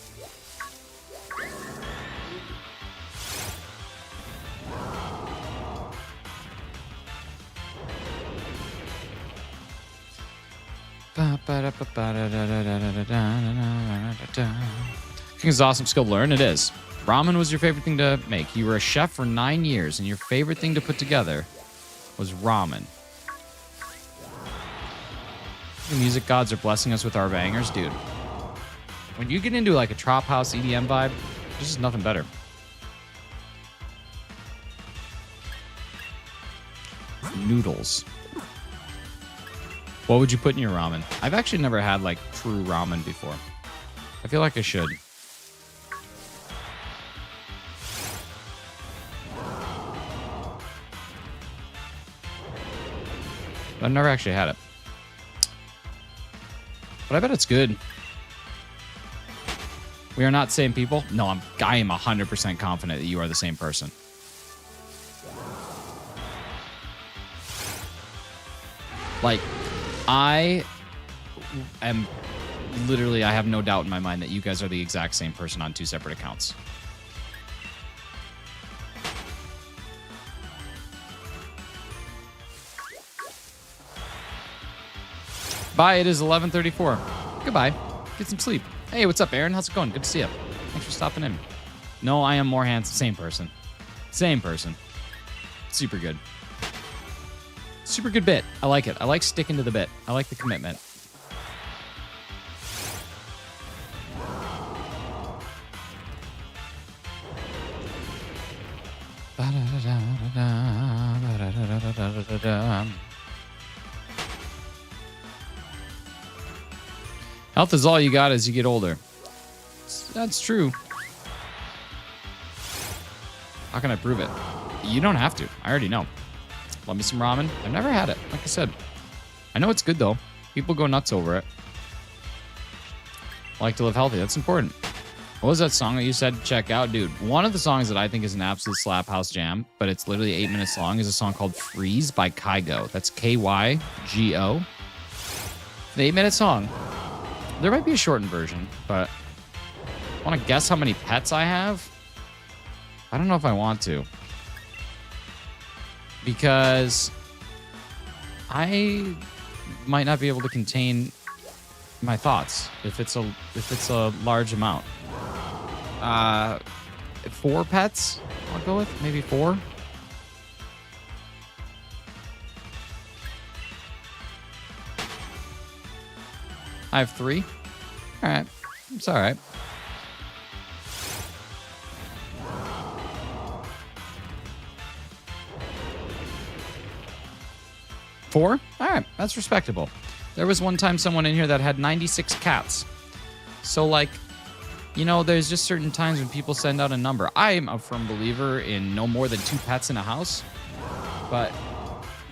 Cooking is an awesome skill to learn. It is. Ramen was your favorite thing to make. You were a chef for 9 years, and your favorite thing to put together was ramen. The music gods are blessing us with our bangers, dude. When you get into like a trop house EDM vibe, there's just nothing better. Noodles. What would you put in your ramen? I've actually never had like true ramen before. I feel like I should. I've never actually had it. But I bet it's good. We are not same people. No, I am 100% confident that you are the same person. Like, I am literally, I have no doubt in my mind that you guys are the exact same person on 2 separate accounts. Bye, it is 11:34. Goodbye. Get some sleep. Hey, what's up, Aaron? How's it going? Good to see you. Thanks for stopping in. No, I am more handsome. Same person. Same person. Super good. Super good bit. I like it. I like sticking to the bit. I like the commitment. Health is all you got as you get older. That's true. How can I prove it? You don't have to. I already know. Love me some ramen. I've never had it. Like I said. I know it's good, though. People go nuts over it. I like to live healthy. That's important. What was that song that you said check out? Dude, one of the songs that I think is an absolute slap house jam, but it's literally 8 minutes long, is a song called Freeze by Kygo. That's Kygo. The 8-minute song. There might be a shortened version, but want to guess how many pets I have? I don't know if I want to. Because I might not be able to contain my thoughts if it's a large amount. 4 pets, I'll go with. Maybe 4. I have 3. All right. It's all right. Four? All right. That's respectable. There was one time someone in here that had 96 cats. So, like, you know, there's just certain times when people send out a number. I am a firm believer in no more than 2 pets in a house. But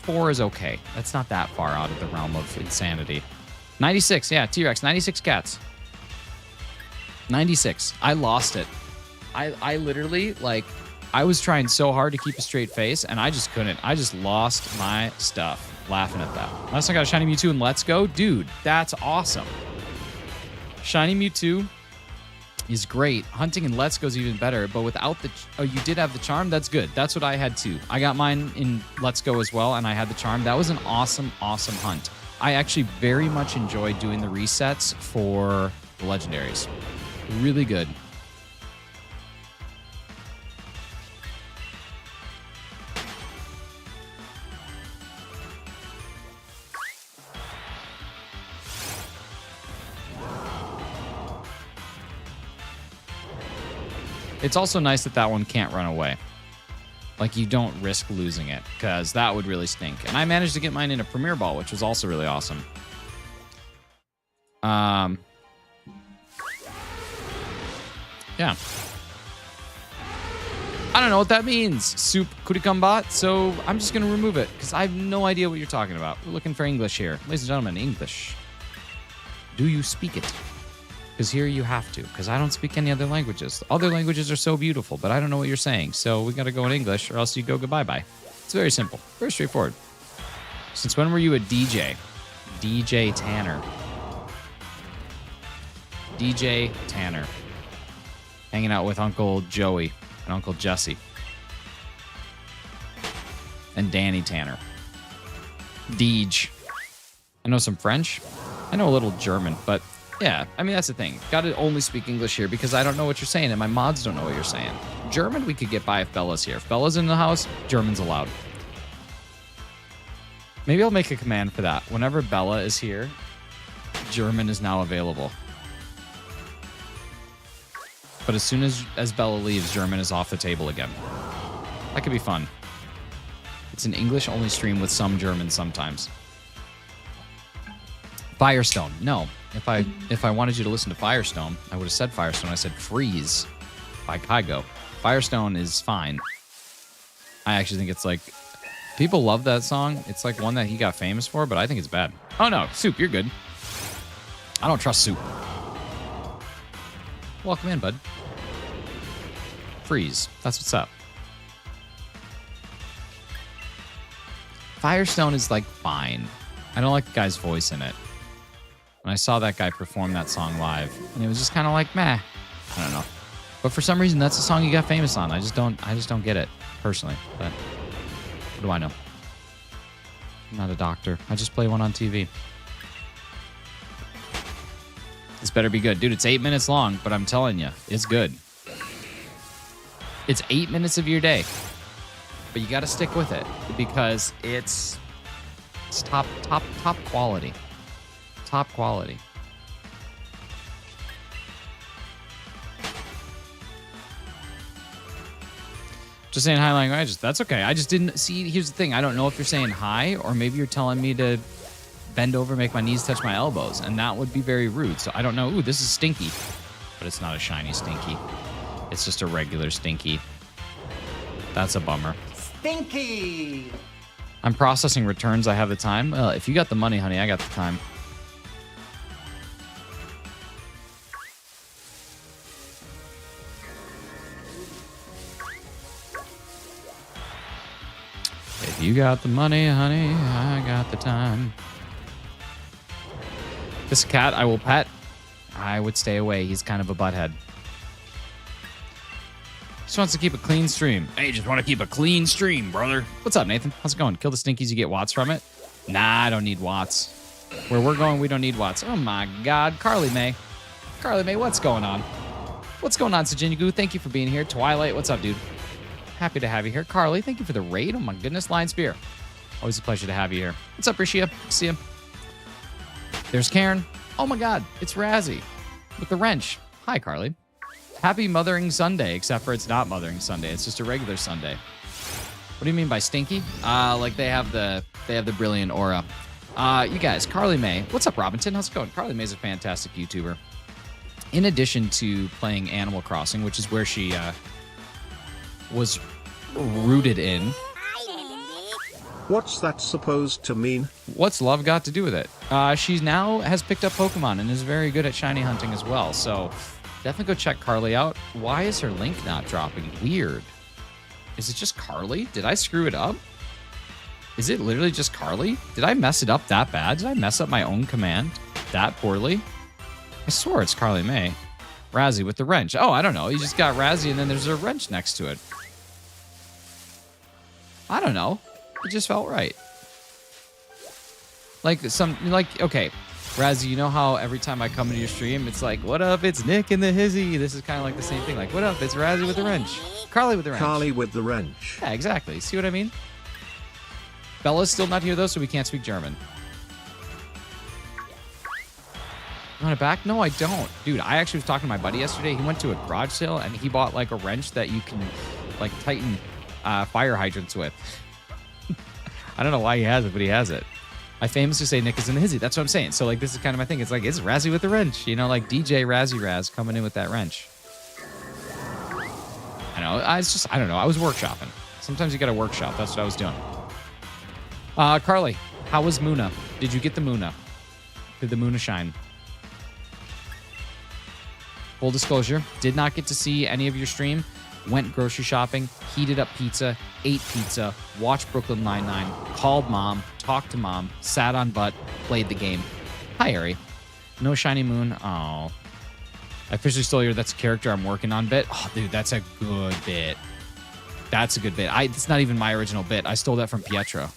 4 is okay. That's not that far out of the realm of insanity. 96, yeah, T-Rex, 96 cats. 96. I lost it. I literally, like, I was trying so hard to keep a straight face, and I just couldn't. I just lost my stuff laughing at that. Last time I got a Shiny Mewtwo in Let's Go. Dude, that's awesome. Shiny Mewtwo is great. Hunting in Let's Go is even better, but without the... Oh, you did have the charm? That's good. That's what I had, too. I got mine in Let's Go as well, and I had the charm. That was an awesome, awesome hunt. I actually very much enjoyed doing the resets for the legendaries. Really good. It's also nice that that one can't run away. Like, you don't risk losing it, because that would really stink. And I managed to get mine in a Premier Ball, which was also really awesome. Yeah. I don't know what that means. Soup Kurikambat, so I'm just going to remove it, because I have no idea what you're talking about. We're looking for English here. Ladies and gentlemen, English. Do you speak it? Because here you have to, because I don't speak any other languages. Other languages are so beautiful, but I don't know what you're saying. So we got to go in English, or else you go goodbye-bye. It's very simple. Very straightforward. Since when were you a DJ? DJ Tanner. DJ Tanner. Hanging out with Uncle Joey and Uncle Jesse. And Danny Tanner. Deej. I know some French. I know a little German, but yeah, I mean, that's the thing. Got to only speak English here because I don't know what you're saying and my mods don't know what you're saying. German, we could get by if Bella's here. If Bella's in the house, German's allowed. Maybe I'll make a command for that. Whenever Bella is here, German is now available. But as soon as Bella leaves, German is off the table again. That could be fun. It's an English-only stream with some German sometimes. Firestone. No. If I wanted you to listen to Firestone, I would have said Firestone. I said Freeze by Kygo. Firestone is fine. I actually think it's like... People love that song. It's like one that he got famous for, but I think it's bad. Oh, no. Soup, you're good. I don't trust Soup. Welcome in, bud. Freeze. That's what's up. Firestone is, like, fine. I don't like the guy's voice in it. When I saw that guy perform that song live, and it was just kind of like, meh. I don't know. But for some reason, that's the song he got famous on. I just don't get it, personally. But what do I know? I'm not a doctor. I just play one on TV. This better be good. Dude, it's 8 minutes long, but I'm telling you, it's good. It's 8 minutes of your day. But you got to stick with it because it's top quality. Top quality. Just saying hi language. That's okay. I just didn't see. Here's the thing. I don't know if you're saying hi or maybe you're telling me to bend over, make my knees touch my elbows, and that would be very rude. So I don't know. Ooh, this is stinky, but it's not a shiny stinky. It's just a regular stinky. That's a bummer. Stinky. I'm processing returns. I have the time. Well, if you got the money, honey, I got the time. If you got the money, honey, I got the time. This cat I will pet. I would stay away. He's kind of a butthead. Just wants to keep a clean stream. Hey, just want to keep a clean stream, brother. What's up, Nathan? How's it going? Kill the stinkies, you get watts from it? Nah, I don't need watts. Where we're going, we don't need watts. Oh my God, Carly May. Carly May, what's going on? What's going on, Sajinyagu? Thank you for being here. Twilight, what's up, dude? Happy to have you here. Carly, thank you for the raid. Oh my goodness, Lion Spear. Always a pleasure to have you here. What's up, Rishia? See you. There's Karen. Oh my God, it's Razzie with the wrench. Hi, Carly. Happy Mothering Sunday, except for it's not Mothering Sunday. It's just a regular Sunday. What do you mean by stinky? Like they have the brilliant aura. You guys, Carly May. What's up, Robinson? How's it going? Carly May's a fantastic YouTuber. In addition to playing Animal Crossing, which is where she was rooted in. What's that supposed to mean? What's love got to do with it? She now has picked up Pokemon and is very good at shiny hunting as well. So definitely go check Carly out. Why is her link not dropping? Weird. Is it just Carly? Did I screw it up? Is it literally just Carly? Did I mess it up that bad? Did I mess up my own command that poorly? I swore it's Carly May. Razzie with the wrench. Oh, I don't know. You just got Razzie and then there's a wrench next to it. I don't know. It just felt right. Okay, Razzie, you know how every time I come into your stream, it's like, what up, it's Nick and the Hizzy. This is kind of like the same thing. Like, what up, it's Razzie with the wrench. Carly with the wrench. Carly with the wrench. Yeah, exactly. See what I mean? Bella's still not here, though, so we can't speak German. You want it back? No, I don't. Dude, I actually was talking to my buddy yesterday. He went to a garage sale, and he bought, like, a wrench that you can, like, tighten fire hydrants with. I don't know why he has it, but he has it. I famously say Nick is in the hizzy. That's what I'm saying. So, like, this is kind of my thing. It's like, it's Razzie with the wrench. You know, like DJ Razzie Raz coming in with that wrench. I know. I don't know. I was workshopping. Sometimes you got to workshop. That's what I was doing. Carly, how was Muna? Did you get the Muna? Did the Muna shine? Full disclosure, did not get to see any of your stream. Went grocery shopping, heated up pizza, ate pizza, watched Brooklyn Nine-Nine, called mom, talked to mom, sat on butt, played the game. Hi, Ari. No shiny moon. Oh. I officially stole your That's a Character I'm Working On bit. Oh, dude, that's a good bit. That's a good bit. It's not even my original bit. I stole that from Pietro.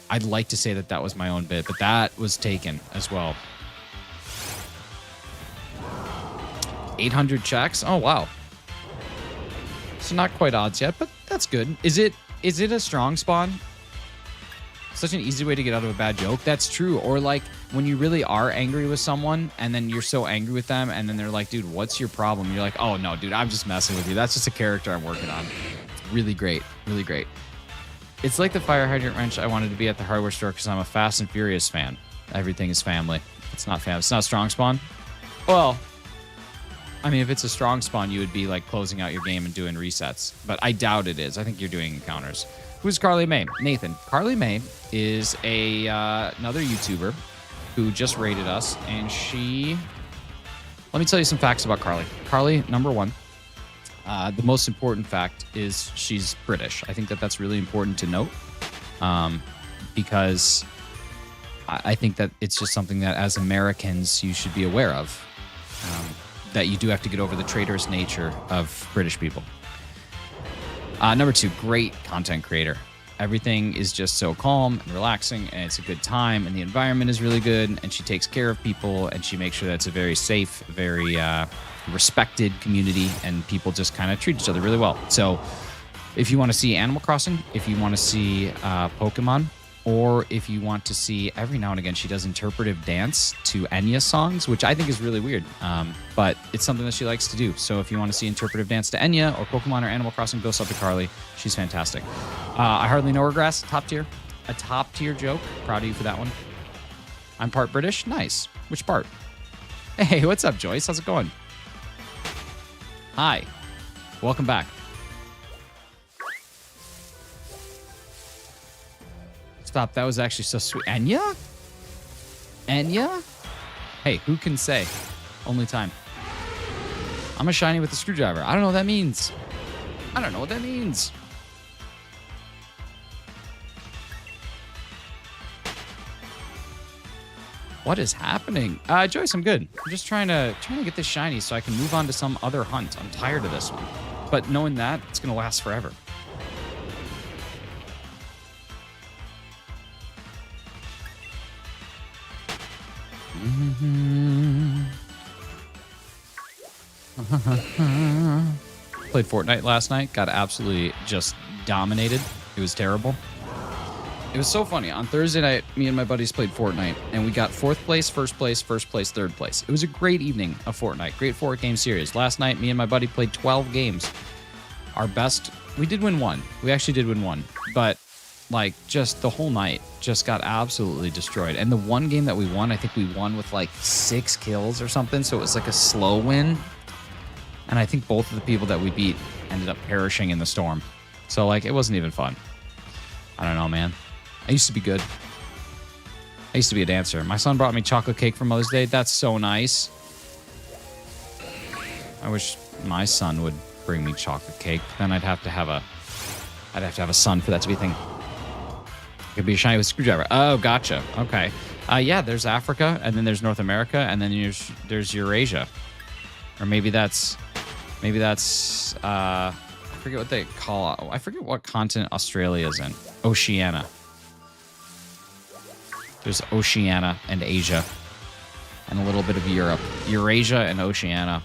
I'd like to say that that was my own bit, but that was taken as well. 800 checks. Oh, wow. So not quite odds yet, but that's good. Is it a strong spawn? Such an easy way to get out of a bad joke. That's true. Or like when you really are angry with someone and then you're so angry with them and then they're like, dude, what's your problem? You're like, oh no, dude, I'm just messing with you. That's just a character I'm working on. Really great. Really great. It's like the fire hydrant wrench I wanted to be at the hardware store because I'm a Fast and Furious fan. Everything is family. It's not family. It's not strong spawn. Well, I mean, if it's a strong spawn, you would be like closing out your game and doing resets. But I doubt it is. I think you're doing encounters. Who's Carly May? Nathan. Carly May is another YouTuber who just rated us, and she... Let me tell you some facts about Carly. Carly, number one, the most important fact is she's British. I think that's really important to note because I think that it's just something that as Americans you should be aware of, that you do have to get over the traitorous nature of British people. Number two, great content creator. Everything is just so calm and relaxing, and it's a good time, and the environment is really good, and she takes care of people, and she makes sure that it's a very safe, very respected community, and people just kind of treat each other really well. So if you want to see Animal Crossing, if you want to see Pokemon, or if you want to see, every now and again, she does interpretive dance to Enya songs, which I think is really weird. But it's something that she likes to do. So if you want to see interpretive dance to Enya or Pokemon or Animal Crossing, go sub to Carly. She's fantastic. I hardly know her grass. Top tier. A top tier joke. Proud of you for that one. I'm part British. Nice. Which part? Hey, what's up, Joyce? How's it going? Hi. Welcome back. Stop. That was actually so sweet. Enya? Enya? Hey, who can say? Only time. I'm a shiny with a screwdriver. I don't know what that means. I don't know what that means. What is happening? Joyce, I'm good. I'm just trying to get this shiny so I can move on to some other hunt. I'm tired of this one. But knowing that, it's going to last forever. Played Fortnite last night. Got absolutely just dominated. It was terrible. It was so funny. On Thursday night, me and my buddies played Fortnite, and we got 4th place, 1st place, 1st place, 3rd place. It was a great evening of Fortnite. Great 4-game series. Last night, me and my buddy played 12 games. Our best... We did win one. We actually did win one. But, like, just the whole night just got absolutely destroyed. And the one game that we won, I think we won with, like, 6 kills or something. So it was like a slow win. And I think both of the people that we beat ended up perishing in the storm. So, like, it wasn't even fun. I don't know, man. I used to be good. I used to be a dancer. My son brought me chocolate cake for Mother's Day. That's so nice. I wish my son would bring me chocolate cake. Then I'd have to have a son for that to be a thing. It could be a shiny with a screwdriver. Oh, gotcha. Okay. Yeah, there's Africa, and then there's North America, and then there's Eurasia. Or maybe that's I forget what they call it. I forget what continent Australia is in. Oceania. There's Oceania and Asia. And a little bit of Europe. Eurasia and Oceania.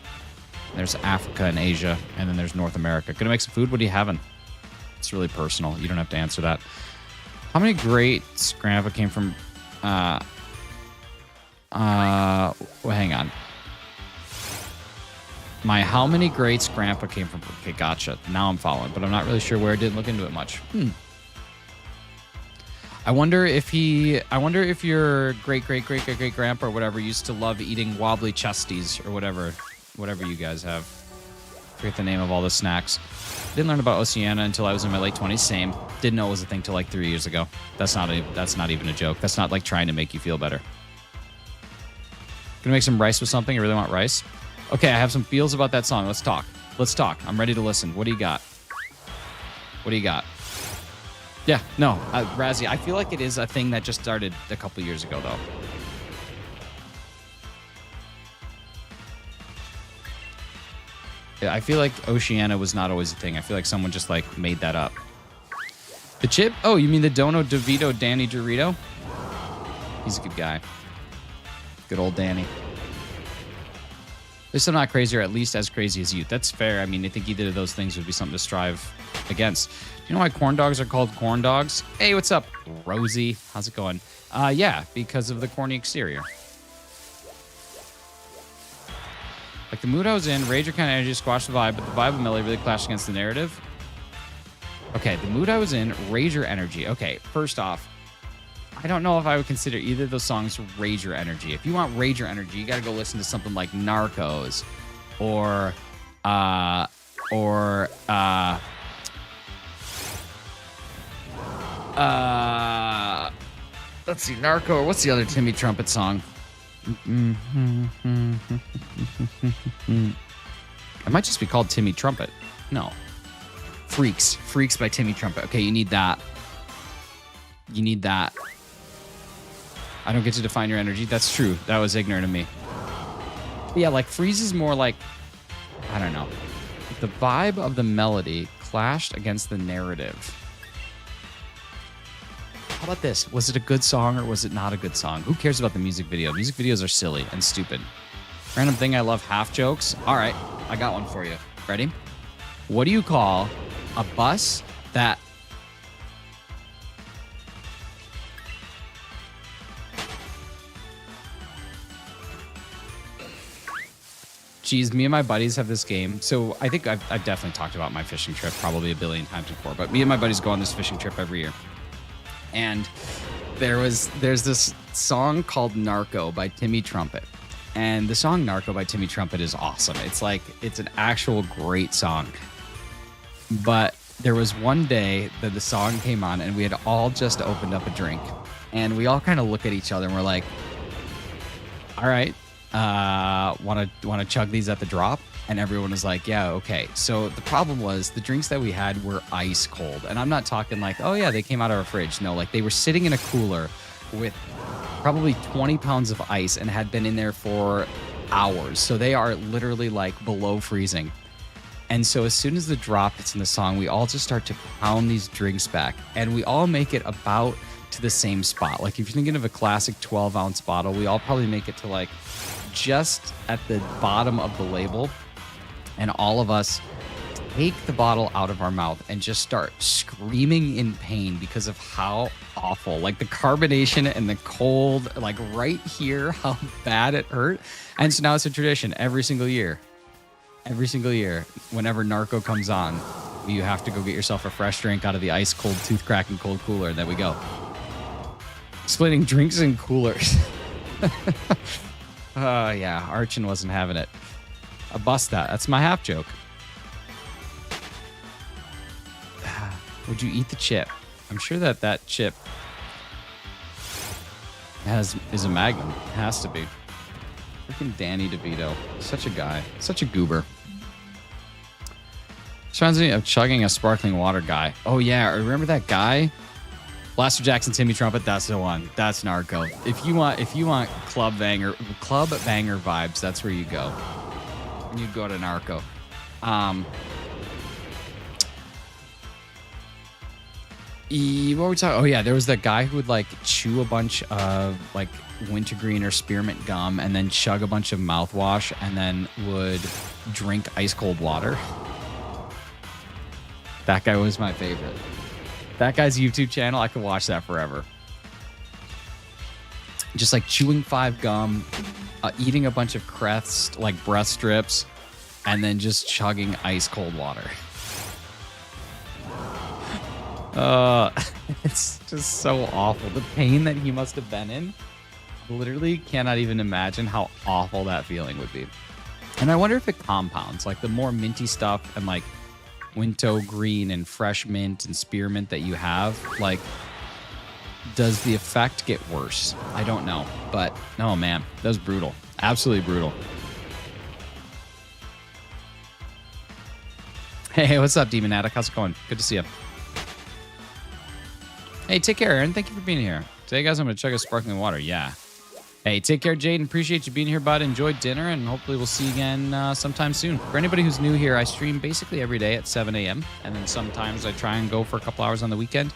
There's Africa and Asia. And then there's North America. Gonna make some food? What are you having? It's really personal. You don't have to answer that. How many greats Grandpa came from... well, hang on. How many greats Grandpa came from... Okay, gotcha. Now I'm following. But I'm not really sure where. I didn't look into it much. I wonder if your great grandpa or whatever used to love eating wobbly chesties or whatever you guys have. Forget the name of all the snacks. Didn't learn about Oceania until I was in my late 20s. Same. Didn't know it was a thing till like 3 years ago. That's not even a joke. That's not like trying to make you feel better. Gonna make some rice with something. I really want rice. Okay, I have some feels about that song. Let's talk. I'm ready to listen. What do you got? Yeah, no, Razzie, I feel like it is a thing that just started a couple years ago, though. Yeah, I feel like Oceania was not always a thing. I feel like someone just, like, made that up. The chip? Oh, you mean the Dono DeVito Danny Dorito? He's a good guy. Good old Danny. At least I'm not crazy, or at least as crazy as you. That's fair. I mean, I think either of those things would be something to strive against. Do you know why corn dogs are called corn dogs? Hey, what's up, Rosie? How's it going? Yeah, because of the corny exterior. Like the mood I was in, Rager kind of energy squashed the vibe, but the vibe of Melody really clashed against the narrative. Okay, the mood I was in, Rager energy. Okay, first off, I don't know if I would consider either of those songs Rager energy. If you want Rager energy, you got to go listen to something like Narcos or let's see, Narco. What's the other Timmy Trumpet song? It might just be called Timmy Trumpet. No. Freaks. Freaks by Timmy Trumpet. Okay, you need that. You need that. I don't get to define your energy. That's true. That was ignorant of me. Yeah, like Freeze is more like, I don't know. The vibe of the melody clashed against the narrative. How about this? Was it a good song or was it not a good song? Who cares about the music video? Music videos are silly and stupid. Random thing, I love half jokes. All right, I got one for you. Ready? What do you call a bus that... Geez, me and my buddies have this game. So I think I've definitely talked about my fishing trip probably a billion times before, but me and my buddies go on this fishing trip every year. And there's this song called Narco by Timmy Trumpet. And the song Narco by Timmy Trumpet is awesome. It's an actual great song. But there was one day that the song came on and we had all just opened up a drink. And we all kind of look at each other and we're like, all right, want to chug these at the drop? And everyone was like, yeah, okay. So the problem was the drinks that we had were ice cold. And I'm not talking like, oh yeah, they came out of our fridge. No, like they were sitting in a cooler with probably 20 pounds of ice and had been in there for hours. So they are literally like below freezing. And so as soon as the drop hits in the song, we all just start to pound these drinks back. And we all make it about to the same spot. Like if you're thinking of a classic 12-ounce bottle, we all probably make it to like just at the bottom of the label. And all of us take the bottle out of our mouth and just start screaming in pain because of how awful, like the carbonation and the cold, like right here, how bad it hurt. And so now it's a tradition every single year, whenever Narco comes on, you have to go get yourself a fresh drink out of the ice cold tooth cracking cold cooler. There we go. Splitting drinks in coolers. Yeah, Archon wasn't having it. I bust that. That's my half joke. Would you eat the chip? I'm sure that chip is a Magnum. It has to be. Freaking Danny DeVito. Such a guy. Such a goober. This reminds me of chugging a sparkling water guy. Oh yeah, remember that guy? Blaster Jackson, Timmy Trumpet, that's the one. That's Narco. If you want club banger vibes, that's where you go. You go to Narco. What were we talking? Oh yeah, there was that guy who would like chew a bunch of like wintergreen or spearmint gum and then chug a bunch of mouthwash and then would drink ice cold water. That guy was my favorite. That guy's YouTube channel, I could watch that forever. Just like chewing 5 gum, eating a bunch of Crest, like breath strips, and then just chugging ice cold water. It's just so awful. The pain that he must have been in, literally cannot even imagine how awful that feeling would be. And I wonder if it compounds, like the more minty stuff and like winter green and fresh mint and spearmint that you have, like, does the effect get worse? I don't know. But, oh man, that was brutal. Absolutely brutal. Hey, what's up, Demon Addict? How's it going? Good to see you. Hey, take care, Aaron. Thank you for being here. Today, guys, I'm going to chug a sparkling water. Yeah. Hey, take care, Jaden. Appreciate you being here, bud. Enjoy dinner, and hopefully we'll see you again sometime soon. For anybody who's new here, I stream basically every day at 7 a.m., and then sometimes I try and go for a couple hours on the weekend.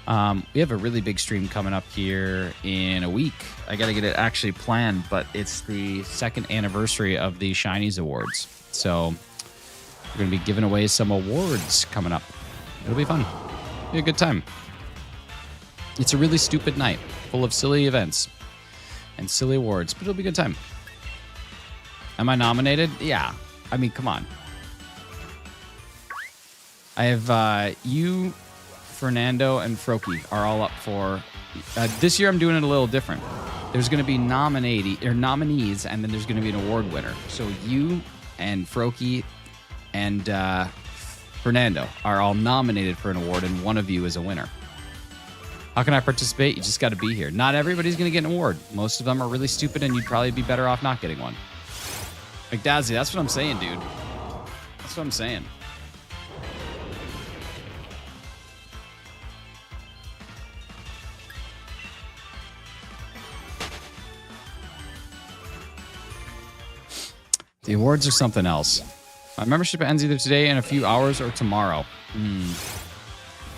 We have a really big stream coming up here in a week. I got to get it actually planned, but it's the 2nd anniversary of the Shinies Awards. So we're going to be giving away some awards coming up. It'll be fun. It'll be a good time. It's a really stupid night full of silly events and silly awards, but it'll be a good time. Am I nominated? Yeah. I mean, come on. I have you, Fernando, and Froki are all up for... this year I'm doing it a little different. There's going to be nominees, and then there's going to be an award winner. So you and Froki and Fernando are all nominated for an award, and one of you is a winner. How can I participate? You just got to be here. Not everybody's going to get an award. Most of them are really stupid, and you'd probably be better off not getting one. McDazzy, that's what I'm saying, dude. That's what I'm saying. The awards are something else. My membership ends either today in a few hours or tomorrow.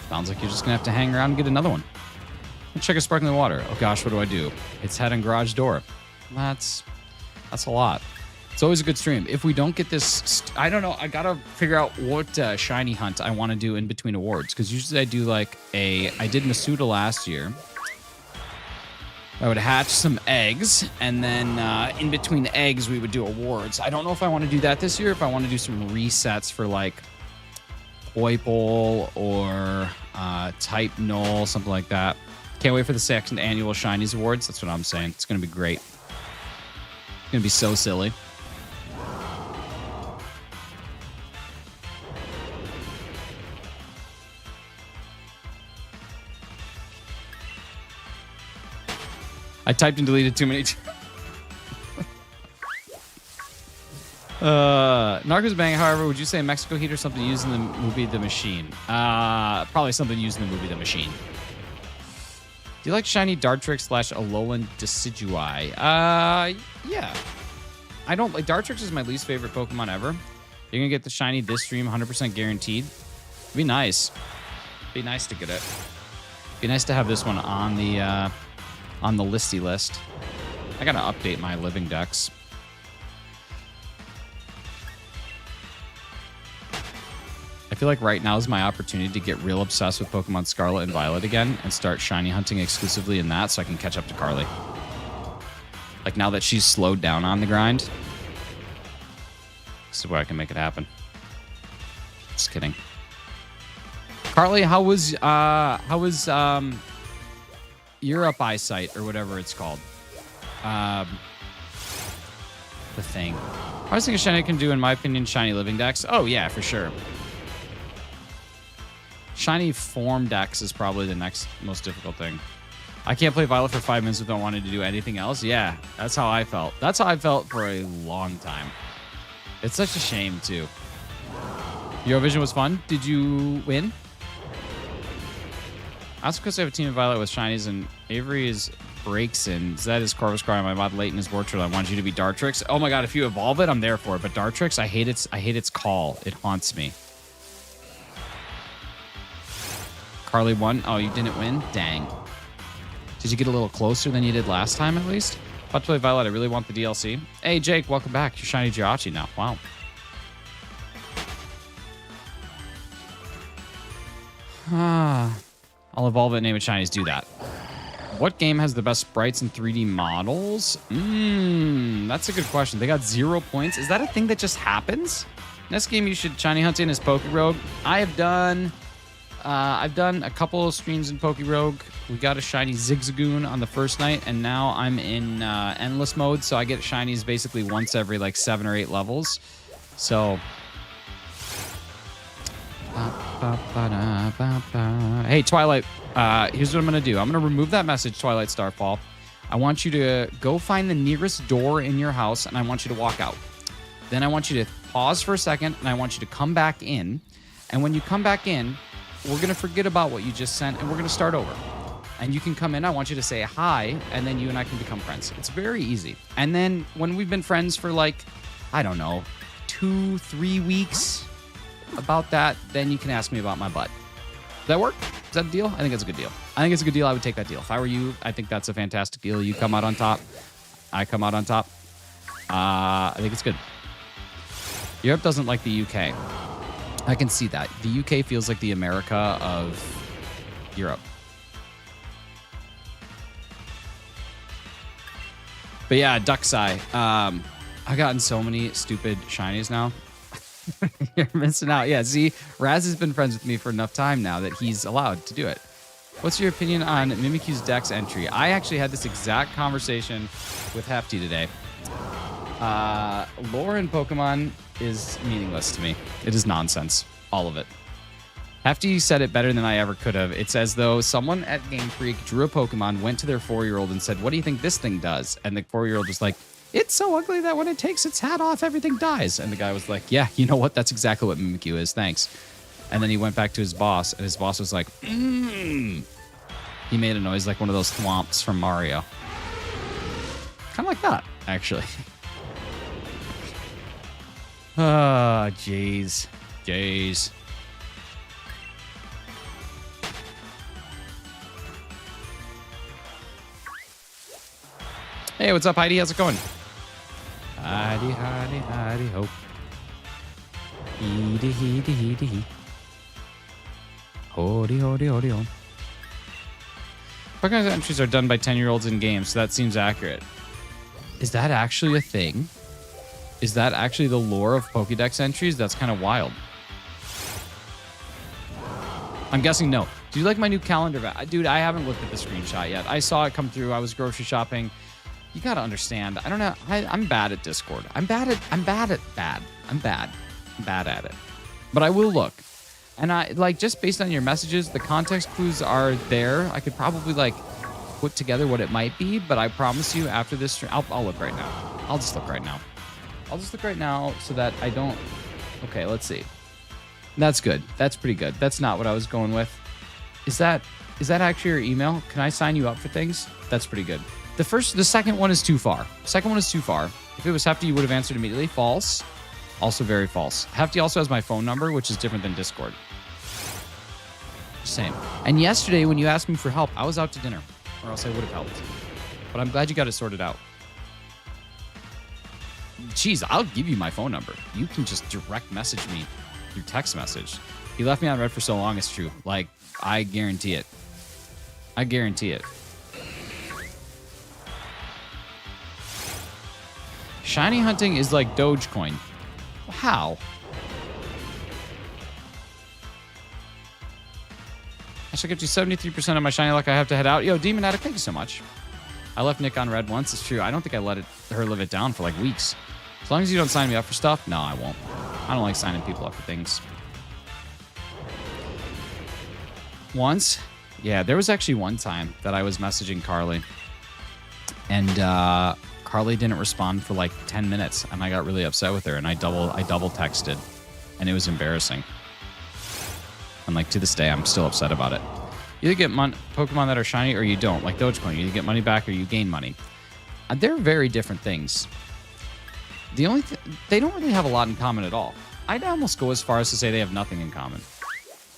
Sounds like you're just going to have to hang around and get another one. Check a sparkling water. Oh gosh, what do I do? It's head and garage door. That's a lot. It's always a good stream. If we don't get this, I don't know. I got to figure out what shiny hunt I want to do in between awards. Because usually I do like I did Masuda last year. I would hatch some eggs, and then in between eggs, we would do awards. I don't know if I want to do that this year, if I want to do some resets for, like, Poipole or Type Null, something like that. Can't wait for the 2nd annual Shinies Awards. That's what I'm saying. It's going to be great. It's going to be so silly. I typed and deleted too many. Narcos Bang, however, would you say Mexico Heat or something used in the movie The Machine? Probably something used in the movie The Machine. Do you like shiny Dartrix / Alolan Decidui? Yeah. I don't like Dartrix is my least favorite Pokemon ever. You're gonna get the shiny this stream, 100% guaranteed. It'd be nice. Be nice to get it. Be nice to have this one on the listy list. I gotta update my living decks. I feel like right now is my opportunity to get real obsessed with Pokemon Scarlet and Violet again and start shiny hunting exclusively in that so I can catch up to Carly. Like now that she's slowed down on the grind, this is where I can make it happen. Just kidding. Carly, how was Europe eyesight or whatever it's called? The thing. I was thinking shiny can do, in my opinion, shiny living decks. Oh yeah, for sure. Shiny form decks is probably the next most difficult thing. I can't play Violet for 5 minutes without wanting to do anything else. Yeah, that's how I felt. That's how I felt for a long time. It's such a shame, too. Eurovision was fun. Did you win? That's because I have a team of Violet with shinies, and Avery is breaks in. Zed is Corvus Cry. My mod Leighton is Wartortle. I want you to be Dartrix. Oh my god, if you evolve it, I'm there for it. But Dartrix, I hate its call. It haunts me. Carly won. Oh, you didn't win? Dang. Did you get a little closer than you did last time, at least? About to play Violet. I really want the DLC. Hey, Jake, welcome back. You're shiny Jirachi now. Wow. I'll evolve it and name it shinies. Do that. What game has the best sprites and 3D models? That's a good question. They got 0 points. Is that a thing that just happens? Next game you should shiny hunt in is Pokerogue. I've done a couple of streams in Pokerogue. We got a shiny Zigzagoon on the first night, and now I'm in endless mode, so I get shinies basically once every like 7 or 8 levels. So hey, Twilight, here's what I'm gonna do. I'm gonna remove that message, Twilight Starfall. I want you to go find the nearest door in your house, and I want you to walk out. Then I want you to pause for a second, and I want you to come back in. And when you come back in, we're gonna forget about what you just sent, and we're gonna start over. And you can come in, I want you to say hi, and then you and I can become friends. It's very easy. And then when we've been friends for like, I don't know, 2-3 weeks, about that, then you can ask me about my butt. Does that work? Is that a deal? I think it's a good deal. I think it's a good deal. I would take that deal. If I were you, I think that's a fantastic deal. You come out on top. I come out on top. I think it's good. Europe doesn't like the UK. I can see that. The UK feels like the America of Europe. But yeah, Duck's Eye. I've gotten so many stupid shinies now. You're missing out. Yeah, see, Raz has been friends with me for enough time now that he's allowed to do it. What's your opinion on Mimikyu's Dex entry? I actually had this exact conversation with Hefty today. Lore in Pokemon is meaningless to me. It is nonsense. All of it. Hefty said it better than I ever could have. It's as though someone at Game Freak drew a Pokemon, went to their 4-year-old and said, what do you think this thing does? And the 4-year-old was like, it's so ugly that when it takes its hat off, everything dies. And the guy was like, yeah, you know what? That's exactly what Mimikyu is. Thanks. And then he went back to his boss, and his boss was like, He made a noise like one of those thwomps from Mario. Kind of like that, actually. Oh, jeez. Jeez. Hey, what's up, Heidi? How's it going? Heidi, Heidi, Heidi, ho. Heedy, heedy, heedy, he. Hody, hody, hody, ho. Pokemon entries are done by 10-year-olds in games, so that seems accurate. Is that actually a thing? Is that actually the lore of Pokédex entries? That's kind of wild. I'm guessing no. Do you like my new calendar? Dude, I haven't looked at the screenshot yet. I saw it come through. I was grocery shopping. You got to understand. I don't know. I'm bad at Discord. I'm bad at it. But I will look. And I like just based on your messages, the context clues are there. I could probably like put together what it might be, but I promise you after this stream, I'll look right now. I'll just look right now. I'll just look right now so that I don't. Okay, let's see. That's good. That's pretty good. That's not what I was going with. Is that actually your email? Can I sign you up for things? That's pretty good. The second one is too far. Second one is too far. If it was Hefty, you would have answered immediately. False. Also very false. Hefty also has my phone number, which is different than Discord. Same. And yesterday, when you asked me for help, I was out to dinner, or else I would have helped. But I'm glad you got it sorted out. Jeez, I'll give you my phone number. You can just direct message me through text message. He left me on red for so long, it's true. Like, I guarantee it. I guarantee it. Shiny hunting is like Dogecoin. How? I should get you 73% of my shiny luck. I have to head out. Yo, Demon Addict, thank you so much. I left Nick on red once. It's true. I don't think I let her live it down for like weeks. As long as you don't sign me up for stuff, no, I won't. I don't like signing people up for things. Once, yeah, there was actually one time that I was messaging Carly, and Carly didn't respond for like 10 minutes, and I got really upset with her, and I double texted, and it was embarrassing. And like to this day, I'm still upset about it. You either get Pokemon that are shiny or you don't, like Dogecoin. You either get money back or you gain money. They're very different things. The only they don't really have a lot in common at all. I'd almost go as far as to say they have nothing in common.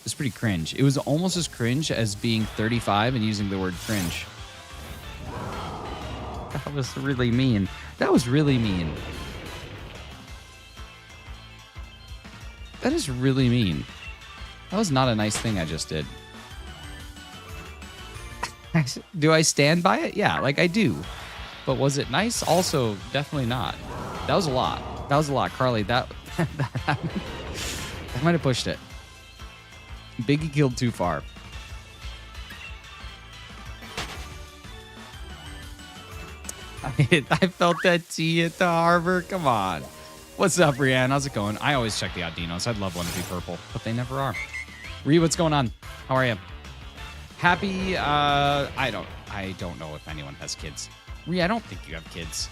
It's pretty cringe. It was almost as cringe as being 35 and using the word cringe. That was really mean. That was really mean. That is really mean. That was not a nice thing I just did. Do I stand by it? Yeah, like I do. But was it nice? Also, definitely not. That was a lot. That was a lot. Carly, that might have pushed it. Biggie killed too far. I felt that tea at the harbor. Come on. What's up, Brianne? How's it going? I always check the Audinos. I'd love one to be purple, but they never are. Ree, what's going on? How are you? Happy, I don't know if anyone has kids. Ree, I don't think you have kids.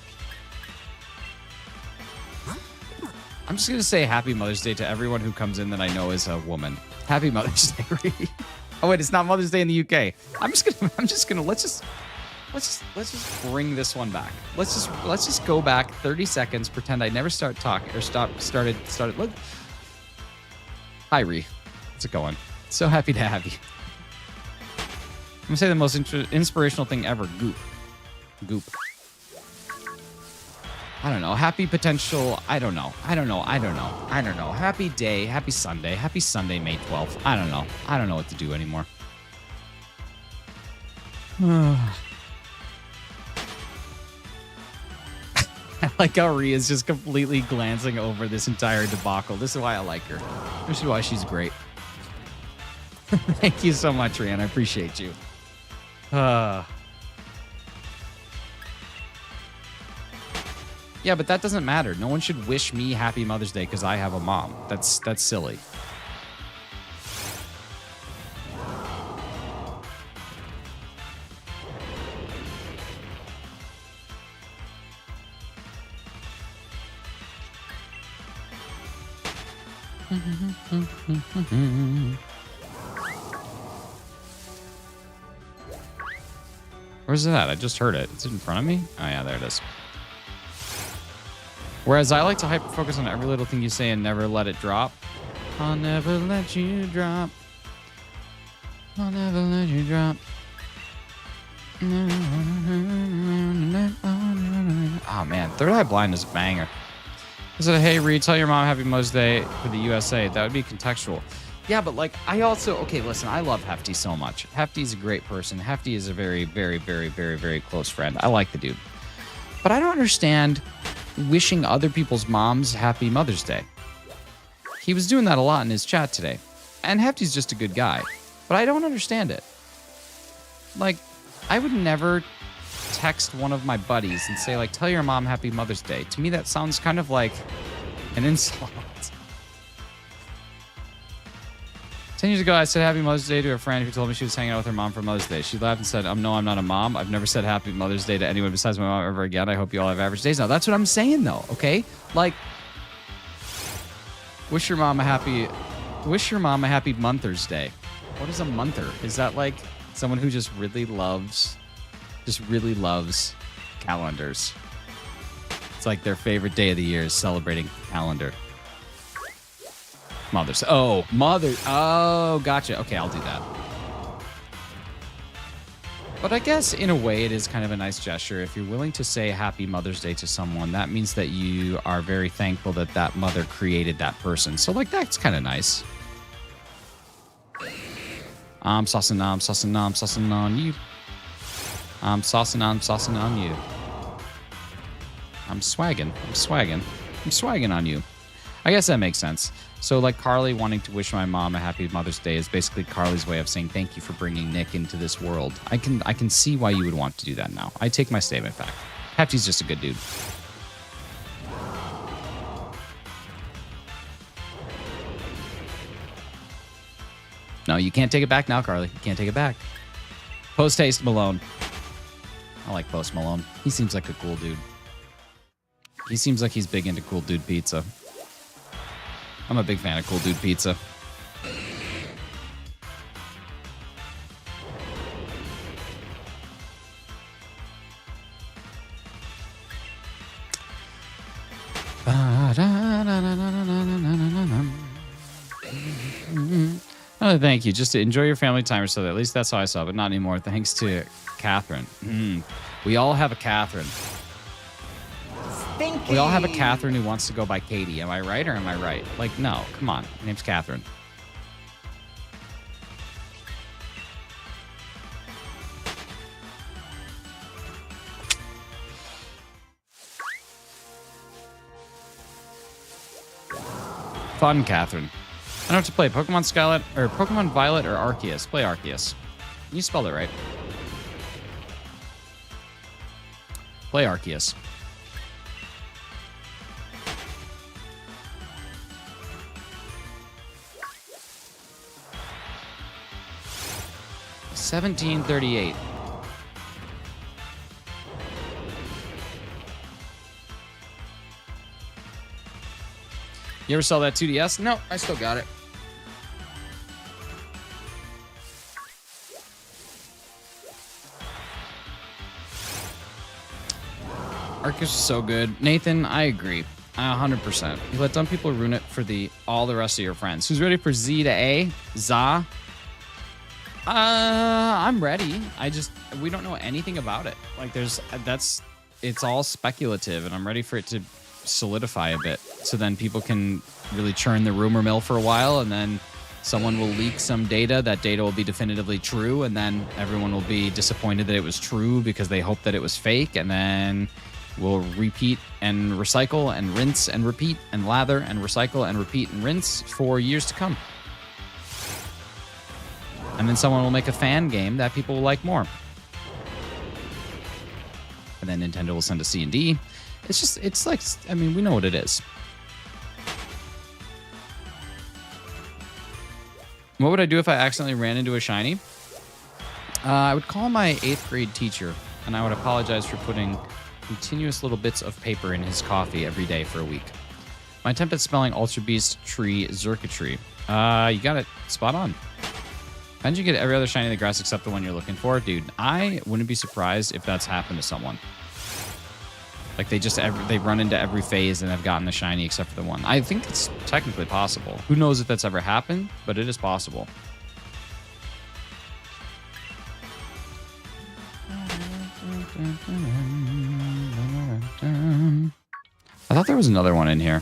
I'm just going to say happy Mother's Day to everyone who comes in that I know is a woman. Happy Mother's Day, Ree. Oh, wait, it's not Mother's Day in the UK. let's just bring this one back. Let's just go back 30 seconds, pretend I never started. Hi, Ree. How's it going? So happy to have you. I'm gonna say the most inspirational thing ever. Goop. Goop. I don't know. Happy potential. I don't know. Happy day. Happy Sunday. Happy Sunday, May 12th. I don't know. I don't know what to do anymore. I like how Rhea's just completely glancing over this entire debacle. This is why I like her. This is why she's great. Thank you so much, Rhian. I appreciate you. Yeah, but that doesn't matter. No one should wish me Happy Mother's Day because I have a mom. That's silly. Where's it at? I just heard it. It's in front of me? Oh, yeah, there it is. Whereas I like to hyper-focus on every little thing you say and never let it drop. I'll never let you drop. I'll never let you drop. Oh, man. Third Eye Blind is a banger. I said, hey, Reed, tell your mom Happy Mother's Day for the USA. That would be contextual. Yeah, but, like, I also... Okay, listen, I love Hefty so much. Hefty's a great person. Hefty is a very, very, very, very, very close friend. I like the dude. But I don't understand wishing other people's moms Happy Mother's Day. He was doing that a lot in his chat today. And Hefty's just a good guy. But I don't understand it. Like, I would never text one of my buddies and say, like, tell your mom Happy Mother's Day. To me, that sounds kind of like an insult. 10 years ago, I said Happy Mother's Day to a friend who told me she was hanging out with her mom for Mother's Day. She laughed and said, no, I'm not a mom. I've never said Happy Mother's Day to anyone besides my mom ever again. I hope you all have average days. Now, that's what I'm saying, though, okay? Like, wish your mom a happy Mother's Day. What is a monther? Is that like someone who just really loves calendars? It's like their favorite day of the year is celebrating calendar. Mothers. Oh, mother. Oh, gotcha. Okay, I'll do that. But I guess in a way it is kind of a nice gesture. If you're willing to say Happy Mother's Day to someone, that means that you are very thankful that that mother created that person. So, like, that's kind of nice. I'm saucing on you. I'm saucing on you. I'm swagging on you. I guess that makes sense. So, like, Carly wanting to wish my mom a Happy Mother's Day is basically Carly's way of saying thank you for bringing Nick into this world. I can see why you would want to do that now. I take my statement back. Hefty's just a good dude. No, you can't take it back now, Carly. You can't take it back. Post-haste Malone. I like Post Malone. He seems like a cool dude. He seems like he's big into Cool Dude Pizza. I'm a big fan of Cool Dude Pizza. Oh, thank you. Just to enjoy your family time or so. At least that's how I saw it, but not anymore. Thanks to Catherine. We all have a Catherine. Stinky. We all have a Catherine who wants to go by Katie. Am I right or am I right? Like, no. Come on. Her name's Catherine. Fun, Catherine. I don't have to play Pokemon Scarlet or Pokemon Violet or Arceus. Play Arceus. You spelled it right. Play Arceus. $17.38. You ever sell that 2DS? No, I still got it. Arceus is so good. Nathan, I agree. 100%. You let dumb people ruin it for all the rest of your friends. Who's ready for Z to A? Za? I'm ready. We don't know anything about it. Like it's all speculative, and I'm ready for it to solidify a bit. So then people can really churn the rumor mill for a while, and then someone will leak some data. That data will be definitively true, and then everyone will be disappointed that it was true because they hoped that it was fake, and then we'll repeat and recycle and rinse and repeat and lather and recycle and repeat and rinse for years to come. And then someone will make a fan game that people will like more. And then Nintendo will send a C&D. It's like, I mean, we know what it is. What would I do if I accidentally ran into a shiny? I would call my 8th grade teacher, and I would apologize for putting continuous little bits of paper in his coffee every day for a week. My attempt at spelling Ultra Beast Tree Zerkatry. You got it spot on. How did you get every other shiny in the grass except the one you're looking for? Dude, I wouldn't be surprised if that's happened to someone. Like they run into every phase and have gotten the shiny except for the one. I think it's technically possible. Who knows if that's ever happened, but it is possible. I thought there was another one in here.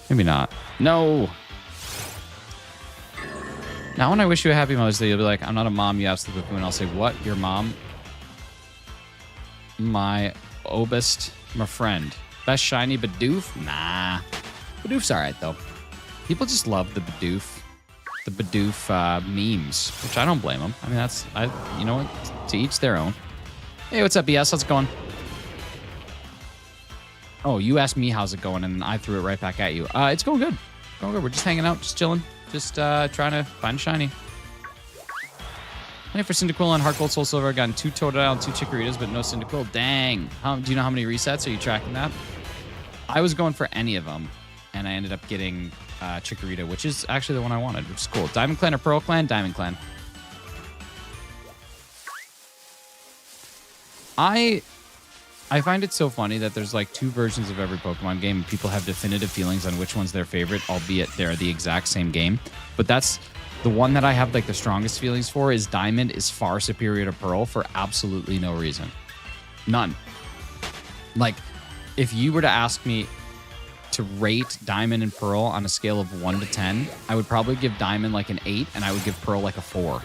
Maybe not. No! Now when I wish you a happy Mother's Day, you'll be like, I'm not a mom, you absolute cuckoo. And I'll say, what? Your mom? My obest, my friend. Best shiny Bidoof? Nah. Bidoof's alright, though. People just love the Bidoof. The Bidoof memes, which I don't blame them. I mean, you know what? To each their own. Hey, what's up, BS? How's it going? Oh, you asked me how's it going, and I threw it right back at you. It's going good. Going good. We're just hanging out, just chilling. Just trying to find a shiny. Hey, for Cyndaquil on Heart Gold Soul Silver, I've gotten 2 Totodile and 2 Chikorritas, but no Cyndaquil. Dang. Do you know how many resets? Are you tracking that? I was going for any of them, and I ended up getting Chikorita, which is actually the one I wanted, which is cool. Diamond Clan or Pearl Clan? Diamond Clan. I find it so funny that there's like 2 versions of every Pokemon game, and people have definitive feelings on which one's their favorite, albeit they're the exact same game. But that's the one that I have like the strongest feelings for is Diamond is far superior to Pearl for absolutely no reason. None. Like, if you were to ask me to rate Diamond and Pearl on a scale of 1 to 10, I would probably give Diamond like an 8, and I would give Pearl like a 4.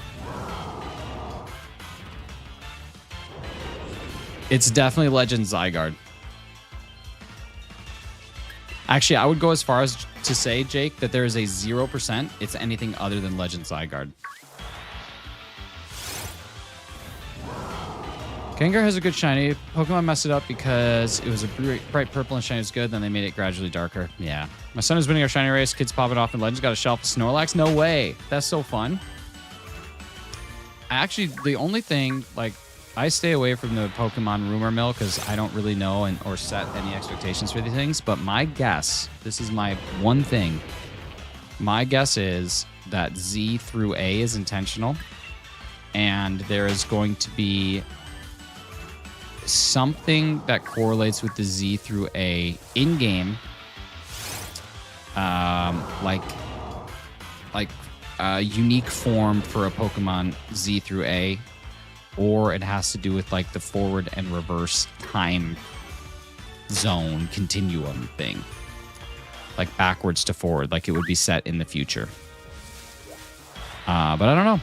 It's definitely Legend Zygarde. Actually, I would go as far as to say, Jake, that there is a 0% it's anything other than Legend Zygarde. Gengar has a good shiny. Pokemon messed it up because it was a bright purple and shiny was good, then they made it gradually darker. Yeah. My son is winning our shiny race. Kids popping off in Legends. Got a shelf of Snorlax. No way. That's so fun. Actually, the only thing, like, I stay away from the Pokemon rumor mill because I don't really know or set any expectations for these things. But my guess, this is my one thing, my guess is that Z through A is intentional. And there is going to be something that correlates with the Z through A in-game. Like a unique form for a Pokemon Z through A. Or it has to do with like the forward and reverse time zone continuum thing. Like backwards to forward, like it would be set in the future. But I don't know.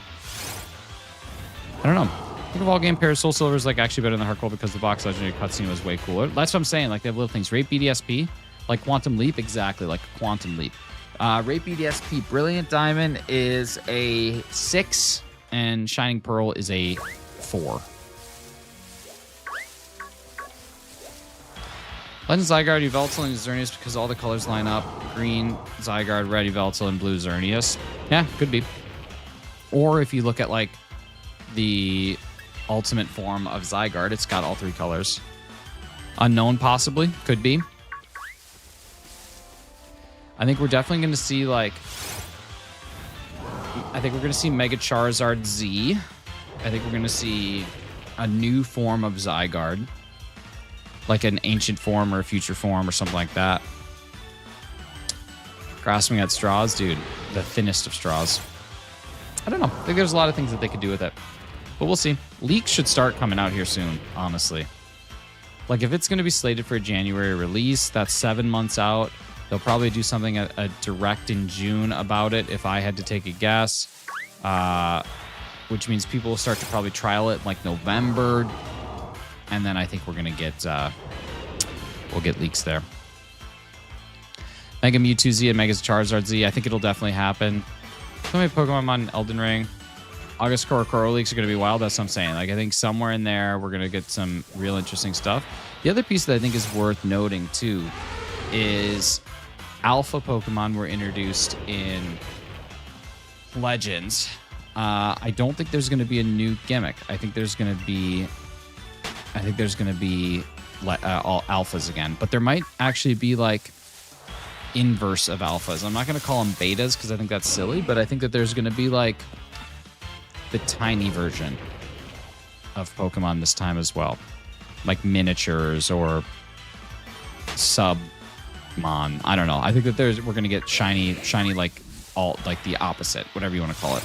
I think of all game pairs, Soul Silver is like actually better than Heart Gold because the box legendary cutscene was way cooler. That's what I'm saying. Like they have little things. Rate BDSP, like Quantum Leap, exactly like Quantum Leap. Rate BDSP, Brilliant Diamond is a 6, and Shining Pearl is a 4. Legend Zygarde, Yveltal, and Xerneas because all the colors line up. Green, Zygarde, red, Yveltal, and blue, Xerneas. Yeah, could be. Or if you look at like the ultimate form of Zygarde, it's got all 3 colors. Unknown, possibly. Could be. I think we're definitely going to see like... I think we're going to see Mega Charizard Z. I think we're going to see a new form of Zygarde. Like an ancient form or a future form or something like that. Grasping at straws, dude. The thinnest of straws. I don't know. I think there's a lot of things that they could do with it. But we'll see. Leaks should start coming out here soon, honestly. Like, if it's going to be slated for a January release, that's 7 months out. They'll probably do something, a direct in June about it, if I had to take a guess. Which means people will start to probably trial it in, like, November. And then I think we're going to get... we'll get leaks there. Mega Mewtwo Z and Mega Charizard Z. I think it'll definitely happen. So many Pokemon on Elden Ring. August Korokoro leaks are going to be wild. That's what I'm saying. Like, I think somewhere in there, we're going to get some real interesting stuff. The other piece that I think is worth noting, too, is alpha Pokemon were introduced in Legends. I don't think there's going to be a new gimmick. I think there's going to be all alphas again. But there might actually be, like, inverse of alphas. I'm not going to call them betas because I think that's silly, but I think that there's going to be, like, the tiny version of Pokemon this time as well. Like miniatures or submon. I don't know. I think that we're going to get shiny like the opposite, whatever you want to call it.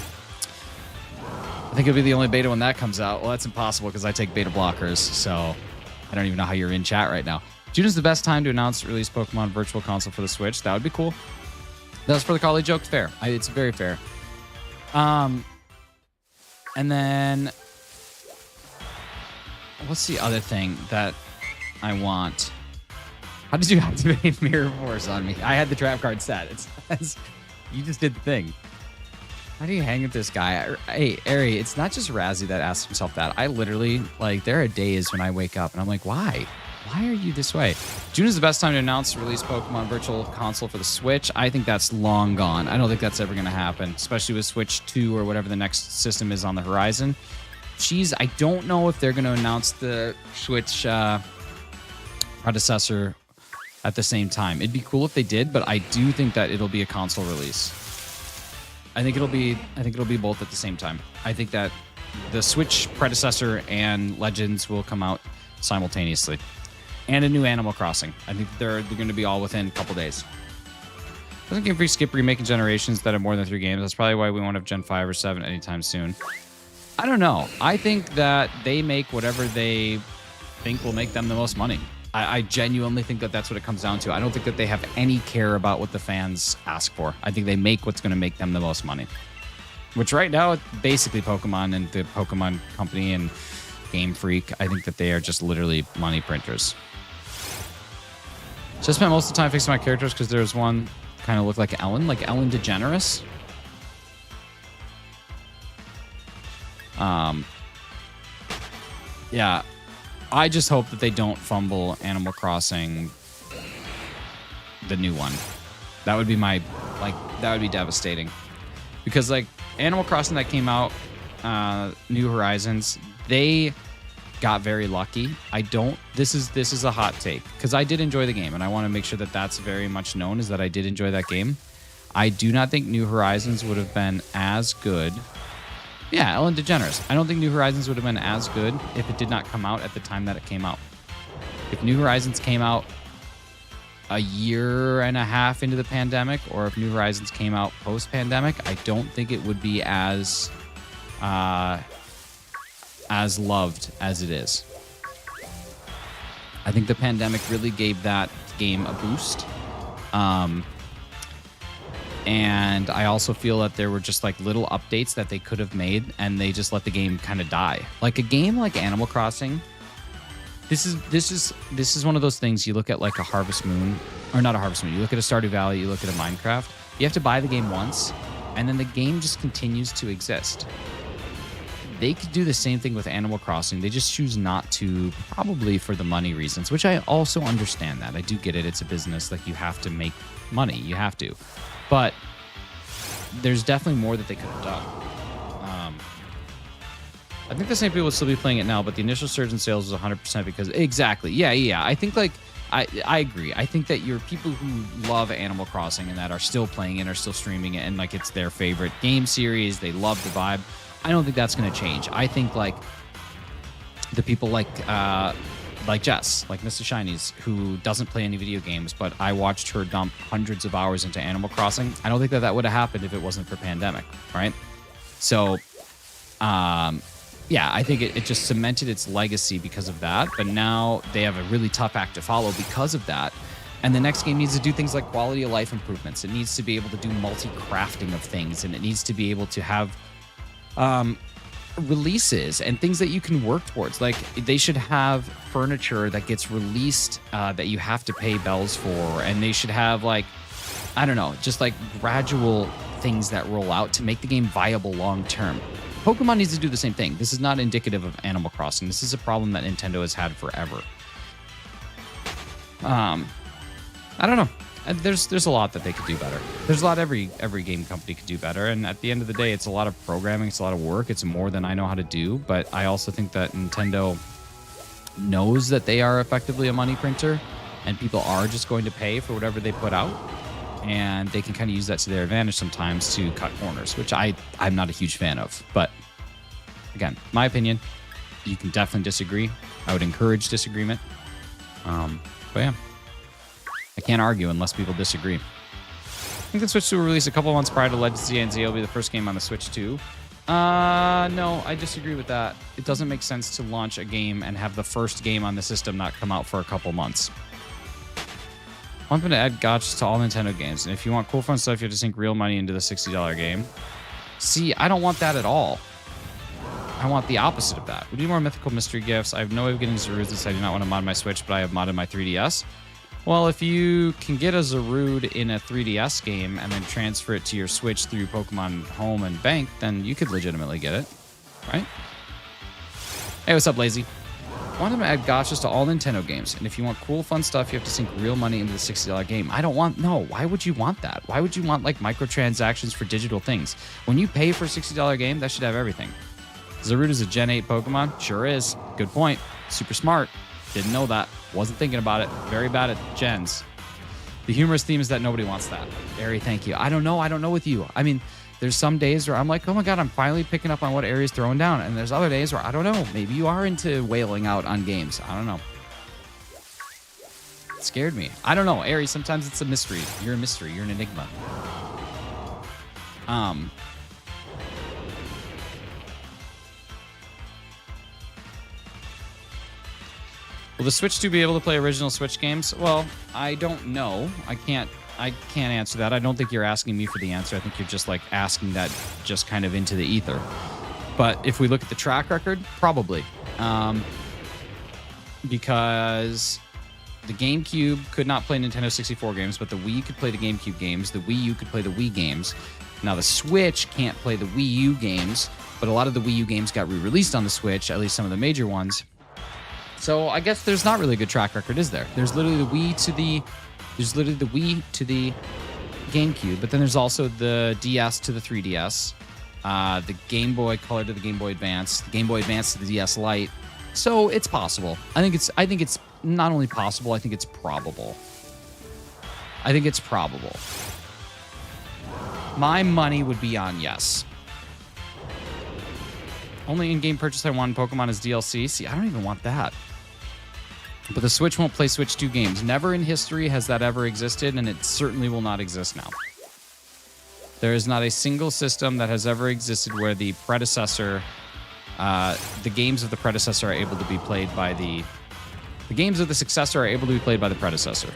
I think it'll be the only beta when that comes out. Well, that's impossible because I take beta blockers, so I don't even know how you're in chat right now. June is the best time to announce release Pokemon Virtual Console for the Switch. That would be cool. That's for the college joke. Fair. It's very fair. And then, what's the other thing that I want? How did you activate Mirror Force on me? I had the trap card set. You just did the thing. How do you hang with this guy? Hey, Ari, it's not just Razzie that asks himself that. I literally, like, there are days when I wake up and I'm like, why? Why are you this way? June is the best time to announce release Pokemon Virtual Console for the Switch. I think that's long gone. I don't think that's ever going to happen, especially with Switch 2 or whatever the next system is on the horizon. Geez, I don't know if they're going to announce the Switch predecessor at the same time. It'd be cool if they did, but I do think that it'll be a console release. I think it'll be both at the same time. I think that the Switch predecessor and Legends will come out simultaneously. And a new Animal Crossing. I think they're going to be all within a couple days. Doesn't Game Freak skip remaking generations that have more than 3 games? That's probably why we won't have Gen 5 or 7 anytime soon. I don't know. I think that they make whatever they think will make them the most money. I genuinely think that that's what it comes down to. I don't think that they have any care about what the fans ask for. I think they make what's going to make them the most money. Which right now, it's basically Pokemon and the Pokemon Company and Game Freak. I think that they are just literally money printers. So I spent most of the time fixing my characters because there's one kind of looked like Ellen DeGeneres. Yeah, I just hope that they don't fumble Animal Crossing, the new one. That would be that would be devastating. Because, like, Animal Crossing that came out, New Horizons, they got very lucky. This is a hot take because I did enjoy the game and I want to make sure that that's very much known, is that I did enjoy that game. I do not think New Horizons would have been as good. Yeah, Ellen DeGeneres. I don't think New Horizons would have been as good if it did not come out at the time that it came out. If New Horizons came out a year and a half into the pandemic, or if New Horizons came out post-pandemic, I don't think it would be as loved as it is. I think the pandemic really gave that game a boost. And I also feel that there were just like little updates that they could have made and they just let the game kind of die. Like a game like Animal Crossing, this is one of those things. You look at like a Harvest Moon, or not a Harvest Moon, you look at a Stardew Valley, you look at a Minecraft, you have to buy the game once and then the game just continues to exist. They could do the same thing with Animal Crossing. They just choose not to, probably for the money reasons, which I also understand that. I do get it. It's a business. Like, you have to make money. You have to. But there's definitely more that they could have done. I think the same people would still be playing it now, but the initial surge in sales was 100% because... Exactly. Yeah. I think, like, I agree. I think that your people who love Animal Crossing and that are still playing it, are still streaming it, and, like, it's their favorite game series. They love the vibe. I don't think that's going to change. I think, like, the people like Jess, like Mr. Shinies, who doesn't play any video games, but I watched her dump hundreds of hours into Animal Crossing. I don't think that would have happened if it wasn't for pandemic, right? So, yeah, I think it just cemented its legacy because of that. But now they have a really tough act to follow because of that. And the next game needs to do things like quality of life improvements. It needs to be able to do multi-crafting of things, and it needs to be able to have releases and things that you can work towards. Like, they should have furniture that gets released that you have to pay bells for, and they should have, like, I don't know, just like gradual things that roll out to make the game viable long term. Pokemon needs to do the same thing. This is not indicative of Animal Crossing. This is a problem that Nintendo has had forever. I don't know. There's a lot that they could do better. There's a lot every game company could do better. And at the end of the day, it's a lot of programming. It's a lot of work. It's more than I know how to do. But I also think that Nintendo knows that they are effectively a money printer, and people are just going to pay for whatever they put out. And they can kind of use that to their advantage sometimes to cut corners, which I'm not a huge fan of. But again, my opinion, you can definitely disagree. I would encourage disagreement. But yeah, I can't argue unless people disagree. I think the Switch 2 will release a couple months prior to Legends of Z will be the first game on the Switch 2. No, I disagree with that. It doesn't make sense to launch a game and have the first game on the system not come out for a couple months. I'm going to add gotchas to all Nintendo games, and if you want cool fun stuff, you have to sink real money into the $60 game. See, I don't want that at all. I want the opposite of that. We need more mythical mystery gifts. I have no way of getting Zarude since I do not want to mod my Switch, but I have modded my 3DS. Well, if you can get a Zarude in a 3DS game and then transfer it to your Switch through Pokemon Home and Bank, then you could legitimately get it, right? Hey, what's up, Lazy? I want them to add gotchas to all Nintendo games, and if you want cool, fun stuff, you have to sink real money into the $60 game. No, why would you want that? Why would you want, like, microtransactions for digital things? When you pay for a $60 game, that should have everything. Zarude is a Gen 8 Pokemon? Sure is. Good point. Super smart. Didn't know that. Wasn't thinking about it. Very bad at gens. The humorous theme is that nobody wants that. Ari, thank you. I don't know with you. I mean, there's some days where I'm like, oh my God, I'm finally picking up on what Ari's throwing down. And there's other days where I don't know. Maybe you are into wailing out on games. I don't know. It scared me. I don't know. Ari, sometimes it's a mystery. You're a mystery. You're an enigma. Will the Switch 2 be able to play original Switch games? Well, I don't know. I can't answer that. I don't think you're asking me for the answer. I think you're just like asking that just kind of into the ether. But if we look at the track record, probably. Because the GameCube could not play Nintendo 64 games, but the Wii could play the GameCube games. The Wii U could play the Wii games. Now the Switch can't play the Wii U games, but a lot of the Wii U games got re-released on the Switch, at least some of the major ones. So I guess there's not really a good track record, is there? There's literally the Wii to the GameCube, but then there's also the DS to the 3DS, the Game Boy Color to the Game Boy Advance, the Game Boy Advance to the DS Lite. So it's possible. I think it's not only possible, I think it's probable. My money would be on yes. Only in-game purchase I want in Pokemon is DLC. See, I don't even want that. But the Switch won't play Switch 2 games. Never in history has that ever existed, and it certainly will not exist now. There is not a single system that has ever existed where the predecessor, the games of the predecessor are able to be played by the games of the successor are able to be played by the predecessor.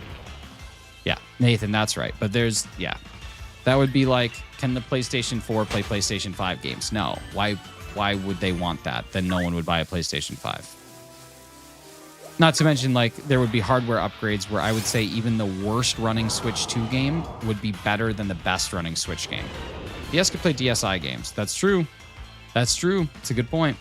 Yeah, Nathan, that's right. But that would be like, can the PlayStation 4 play PlayStation 5 games? No. Why would they want that? Then no one would buy a PlayStation 5. Not to mention, like, there would be hardware upgrades where I would say even the worst running Switch 2 game would be better than the best running Switch game. DS could play DSi games. That's true. It's a good point.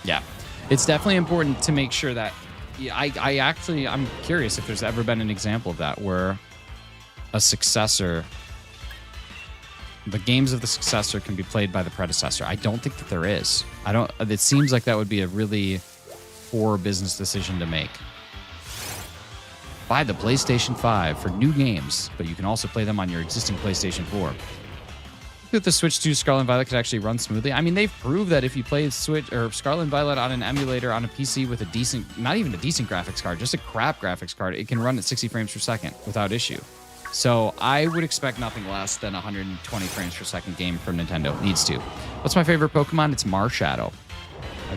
Yeah. It's definitely important to make sure that I'm curious if there's ever been an example of that where a successor, the games of the successor can be played by the predecessor. I don't think that there is. It seems like that would be a really poor business decision to make. Buy the PlayStation 5 for new games, but you can also play them on your existing PlayStation 4. with the Switch 2, Scarlet and Violet could actually run smoothly. I mean, they've proved that if you play Switch or Scarlet and Violet on an emulator on a PC with a decent, not even a decent graphics card, just a crap graphics card, it can run at 60 frames per second without issue. So I would expect nothing less than 120 frames per second game from Nintendo. Needs to. What's my favorite Pokemon? It's Marshadow.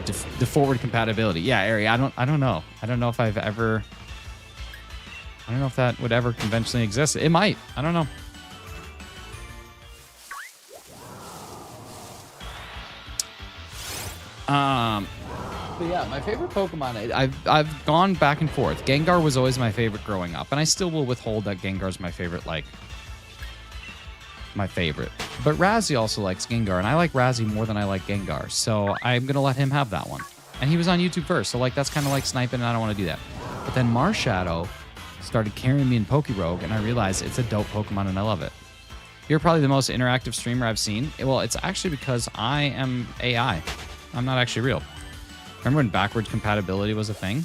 The forward compatibility. Yeah, Ari, I don't know. I don't know if I've ever... I don't know if that would ever conventionally exist. It might. I don't know. But yeah, my favorite Pokemon, I've gone back and forth. Gengar was always my favorite growing up, and I still will withhold that Gengar's my favorite, like, my favorite. But Razzie also likes Gengar, and I like Razzie more than I like Gengar, so I'm going to let him have that one. And he was on YouTube first, so, like, that's kind of like sniping, and I don't want to do that. But then Marshadow started carrying me in Pokerogue, and I realized it's a dope Pokemon, and I love it. You're probably the most interactive streamer I've seen. Well, it's actually because I am AI. I'm not actually real. Remember when backwards compatibility was a thing?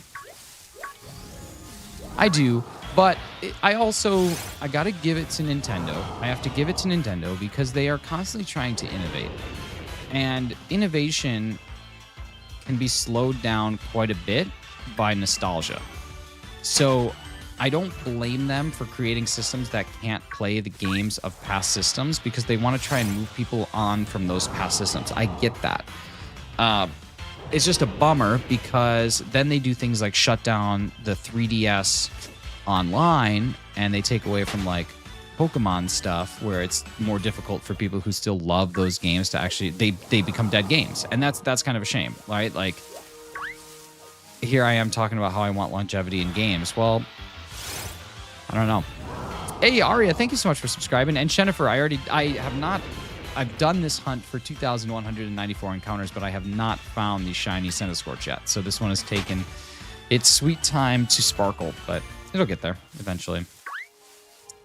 I do, but I got to give it to Nintendo. I have to give it to Nintendo because they are constantly trying to innovate. And innovation can be slowed down quite a bit by nostalgia. So I don't blame them for creating systems that can't play the games of past systems because they want to try and move people on from those past systems. I get that. It's just a bummer because then they do things like shut down the 3DS online and they take away from like Pokemon stuff where it's more difficult for people who still love those games to actually they become dead games. And that's kind of a shame, right? Like here I am talking about how I want longevity in games. Well, I don't know. Hey, Aria, thank you so much for subscribing. And Jennifer, I've done this hunt for 2,194 encounters, but I have not found the shiny Centiskorch yet. So this one has taken its sweet time to sparkle, but it'll get there eventually.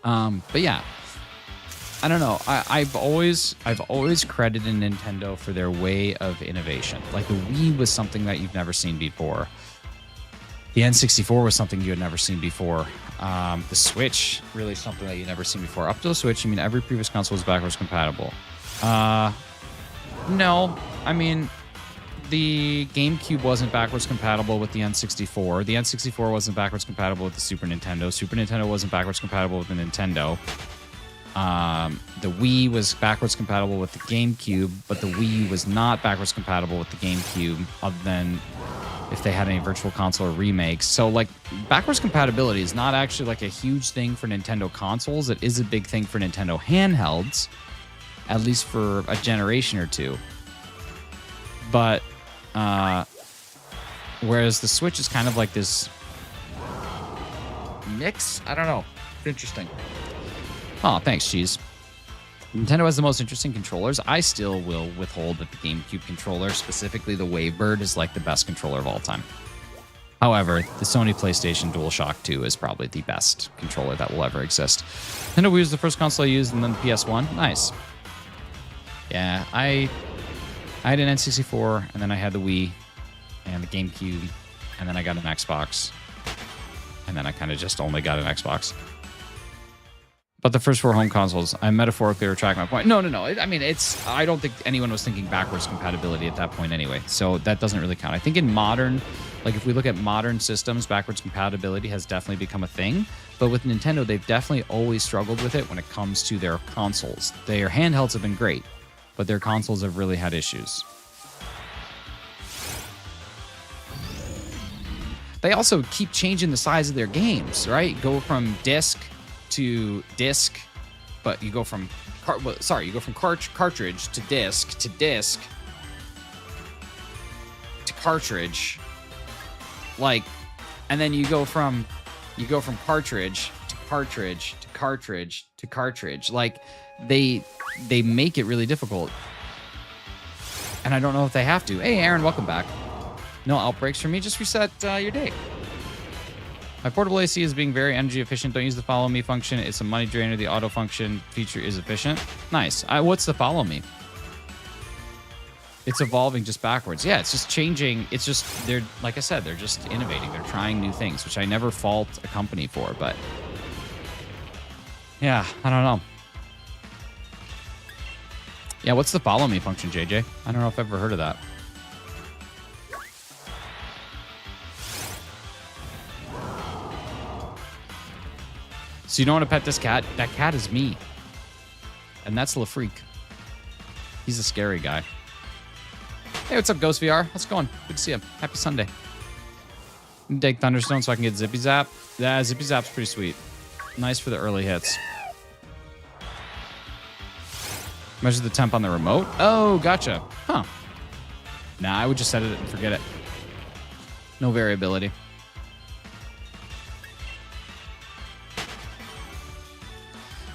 But yeah, I don't know. I've always credited Nintendo for their way of innovation. Like the Wii was something that you've never seen before. The N64 was something you had never seen before. The Switch, really something that you'd never seen before. Up to the Switch, I mean, every previous console was backwards compatible. No, I mean, the GameCube wasn't backwards compatible with the N64. The N64 wasn't backwards compatible with the Super Nintendo. Super Nintendo wasn't backwards compatible with the Nintendo. The Wii was backwards compatible with the GameCube, but the Wii was not backwards compatible with the GameCube, other than if they had any Virtual Console or remakes. So, like, backwards compatibility is not actually, like, a huge thing for Nintendo consoles. It is a big thing for Nintendo handhelds, at least for a generation or two. But, whereas the Switch is kind of like this mix. I don't know. It's interesting. Oh, thanks, Cheese. Nintendo has the most interesting controllers. I still will withhold that the GameCube controller, specifically the Wavebird, is like the best controller of all time. However, the Sony PlayStation DualShock 2 is probably the best controller that will ever exist. Nintendo Wii was the first console I used, and then the PS1. Nice. Yeah, I had an N64, and then I had the Wii, and the GameCube, and then I got an Xbox. And then I kind of just only got an Xbox. But the first four home consoles, I metaphorically retract my point. No. I mean, I don't think anyone was thinking backwards compatibility at that point anyway. So that doesn't really count. I think in modern, like if we look at modern systems, backwards compatibility has definitely become a thing. But with Nintendo, they've definitely always struggled with it when it comes to their consoles. Their handhelds have been great, but their consoles have really had issues. They also keep changing the size of their games, right? Go from disc to disc, but you go from cartridge to disc to cartridge, like, and then you go from cartridge to cartridge to cartridge to cartridge. Like they make it really difficult, and I don't know if they have to. Hey, Aaron, welcome back. No outbreaks for me. Just reset your day. My portable AC is being very energy efficient. Don't use the follow me function. It's a money drainer. The auto function feature is efficient. Nice. What's the follow me? It's evolving just backwards. Yeah, it's just changing. It's just, they're, like I said, they're just innovating. They're trying new things, which I never fault a company for, but yeah, I don't know. Yeah, what's the follow me function, JJ? I don't know if I've ever heard of that. So you don't want to pet this cat? That cat is me. And that's LaFreak. He's a scary guy. Hey, what's up, Ghost VR? How's it going? Good to see you. Happy Sunday. Take Thunderstone so I can get Zippy Zap. Yeah, Zippy Zap's pretty sweet. Nice for the early hits. Measure the temp on the remote. Oh, gotcha. Huh. Nah, I would just set it and forget it. No variability.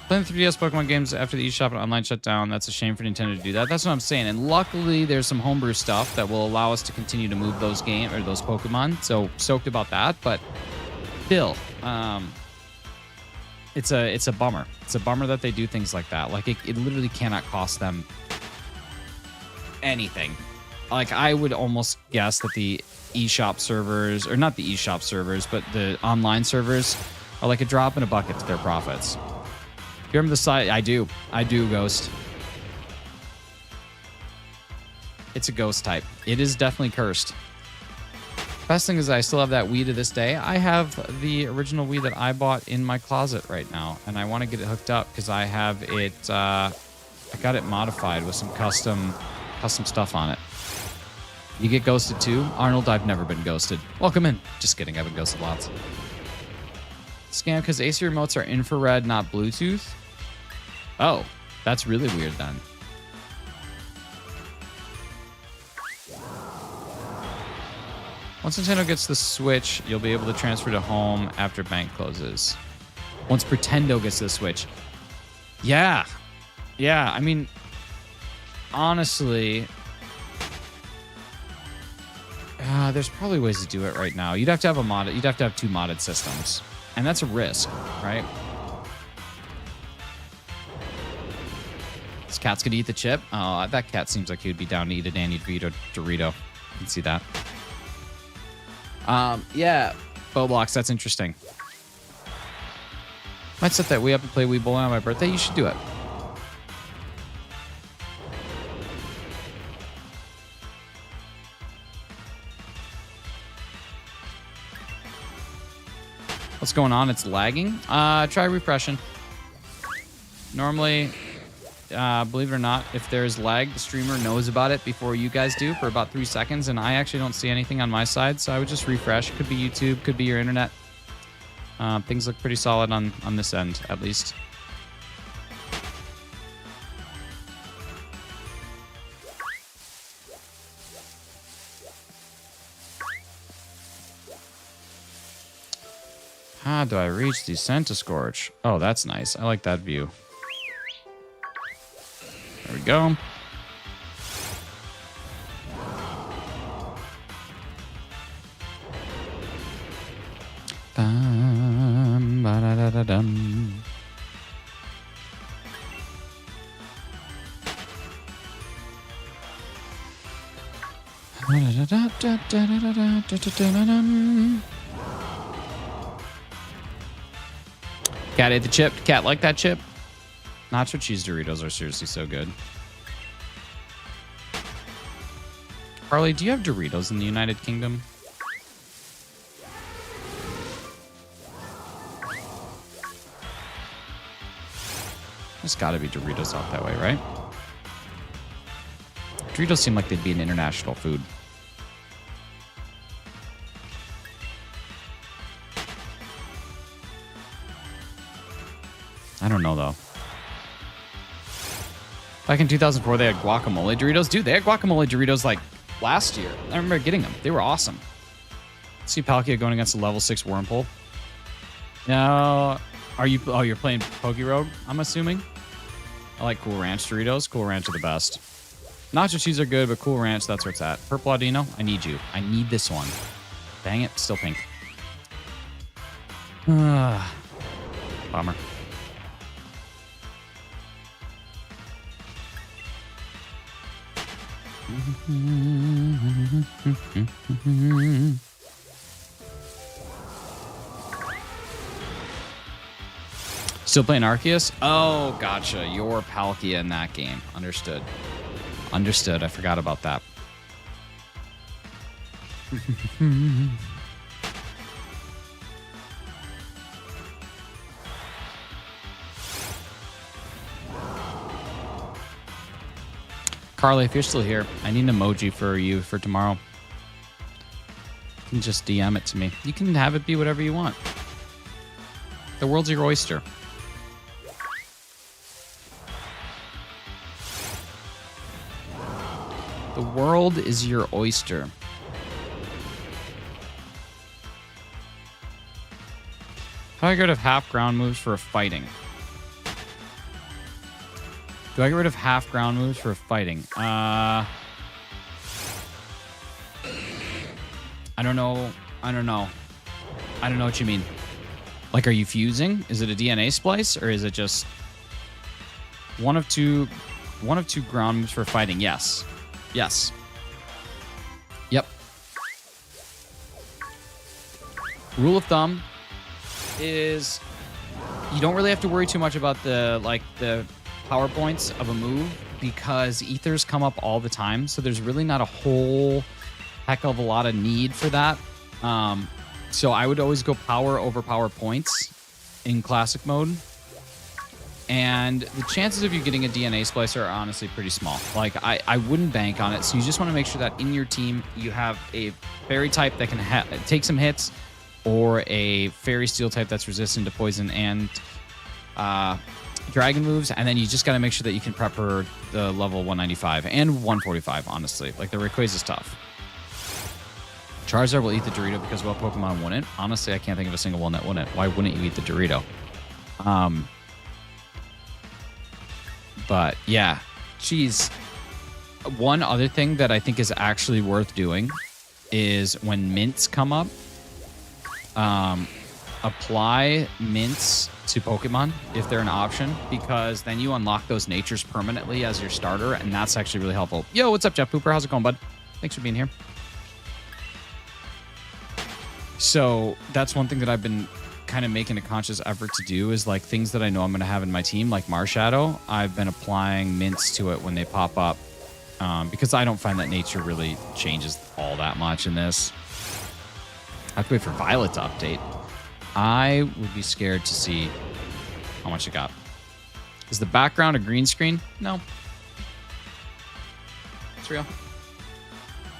Playing 3DS Pokemon games after the eShop and online shut down. That's a shame for Nintendo to do that. That's what I'm saying. And luckily, there's some homebrew stuff that will allow us to continue to move those those Pokemon. So stoked about that. But still, it's a bummer. It's a bummer that they do things like that. Like it literally cannot cost them anything. Like I would almost guess that the eShop servers, or not the eShop servers, but the online servers are like a drop in a bucket to their profits. You remember the site? I do, Ghost. It's a ghost type. It is definitely cursed. Best thing is I still have that Wii to this day. I have the original Wii that I bought in my closet right now, and I want to get it hooked up because I have it. I got it modified with some custom stuff on it. You get ghosted too, Arnold? I've never been ghosted. Welcome in. Just kidding. I've been ghosted lots. Scam because AC remotes are infrared, not Bluetooth. Oh, that's really weird then. Once Nintendo gets the Switch, you'll be able to transfer to home after bank closes. Once Pretendo gets the Switch. Yeah. Yeah, I mean, honestly, there's probably ways to do it right now. You'd have to have you'd have to have two modded systems. And that's a risk, right? This cat's gonna eat the chip. Oh, that cat seems like he would be down to eat a Danny DeVito Dorito. You can see that. Yeah, Bowblocks, that's interesting. Might set that Wii up and play Wii Bowling on my birthday. You should do it. What's going on? It's lagging. Try repression. Normally, believe it or not, if there's lag, the streamer knows about it before you guys do for about 3 seconds, and I actually don't see anything on my side, so I would just refresh. Could be YouTube, could be your internet. Things look pretty solid on this end, at least. How do I reach the Centiskorch? Oh, that's nice. I like that view. There we go. Ba-da-da-da-dum. Cat ate the chip. Cat like that chip? Nacho cheese Doritos are seriously so good. Carly, do you have Doritos in the United Kingdom? There's got to be Doritos out that way, right? Doritos seem like they'd be an international food. I don't know, though. Back in 2004, they had guacamole Doritos. Dude, they had guacamole Doritos like last year. I remember getting them. They were awesome. See Palkia going against a level 6 Wurmple. Now, are you... Oh, you're playing Pokerogue, I'm assuming? I like Cool Ranch Doritos. Cool Ranch are the best. Nacho cheese are good, but Cool Ranch, that's where it's at. Purple Audino, I need you. I need this one. Dang it, still pink. Bummer. Still playing Arceus? Oh, gotcha. You're Palkia in that game. Understood. Understood. I forgot about that. Carly, if you're still here, I need an emoji for you for tomorrow. You can just DM it to me. You can have it be whatever you want. The world's your oyster. The world is your oyster. How do I get rid of half ground moves for fighting? Do I get rid of half ground moves for fighting? I don't know. I don't know. I don't know what you mean. Like, are you fusing? Is it a DNA splice, or is it just one of two ground moves for fighting? Yes. Yes. Yep. Rule of thumb is you don't really have to worry too much about the power points of a move because ethers come up all the time. So there's really not a whole heck of a lot of need for that. So I would always go power over power points in classic mode. And the chances of you getting a DNA splicer are honestly pretty small. Like, I wouldn't bank on it. So you just want to make sure that in your team you have a fairy type that can take some hits, or a fairy steel type that's resistant to poison and dragon moves. And then you just got to make sure that you can prep her the level 195 and 145, honestly. Like, the Rayquaza is tough. Charizard will eat the Dorito because, well, Pokemon wouldn't. Honestly, I can't think of a single one that wouldn't. Why wouldn't you eat the Dorito? But yeah, geez. One other thing that I think is actually worth doing is when mints come up, apply mints to Pokemon if they're an option, because then you unlock those natures permanently as your starter, and that's actually really helpful. Yo, what's up, Jeff Pooper? How's it going, bud? Thanks for being here. So that's one thing that I've been kind of making a conscious effort to do, is like things that I know I'm going to have in my team, like Marshadow. I've been applying mints to it when they pop up, because I don't find that nature really changes all that much in this. I have to wait for Violet to update. I would be scared to see how much it got. Is the background a green screen? No. It's real.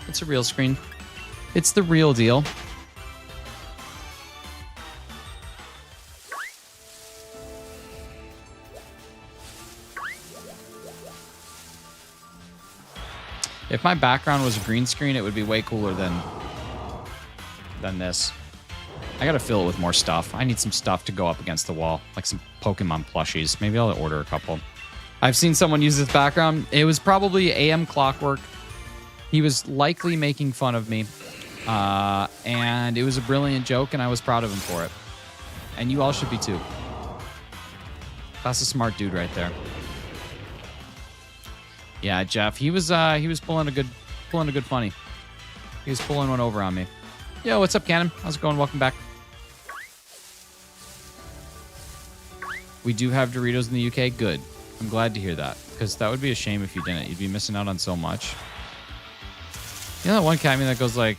It's a real screen. It's the real deal. If my background was a green screen, it would be way cooler than this. I gotta fill it with more stuff. I need some stuff to go up against the wall, like some Pokemon plushies. Maybe I'll order a couple. I've seen someone use this background. It was probably AM Clockwork. He was likely making fun of me. And it was a brilliant joke, and I was proud of him for it. And you all should be too. That's a smart dude right there. Yeah, Jeff. He was pulling a good funny. He was pulling one over on me. Yo, what's up, Cannon? How's it going? Welcome back. We do have Doritos in the UK. Good. I'm glad to hear that, because that would be a shame if you didn't. You'd be missing out on so much. You know that one cat meme that goes like,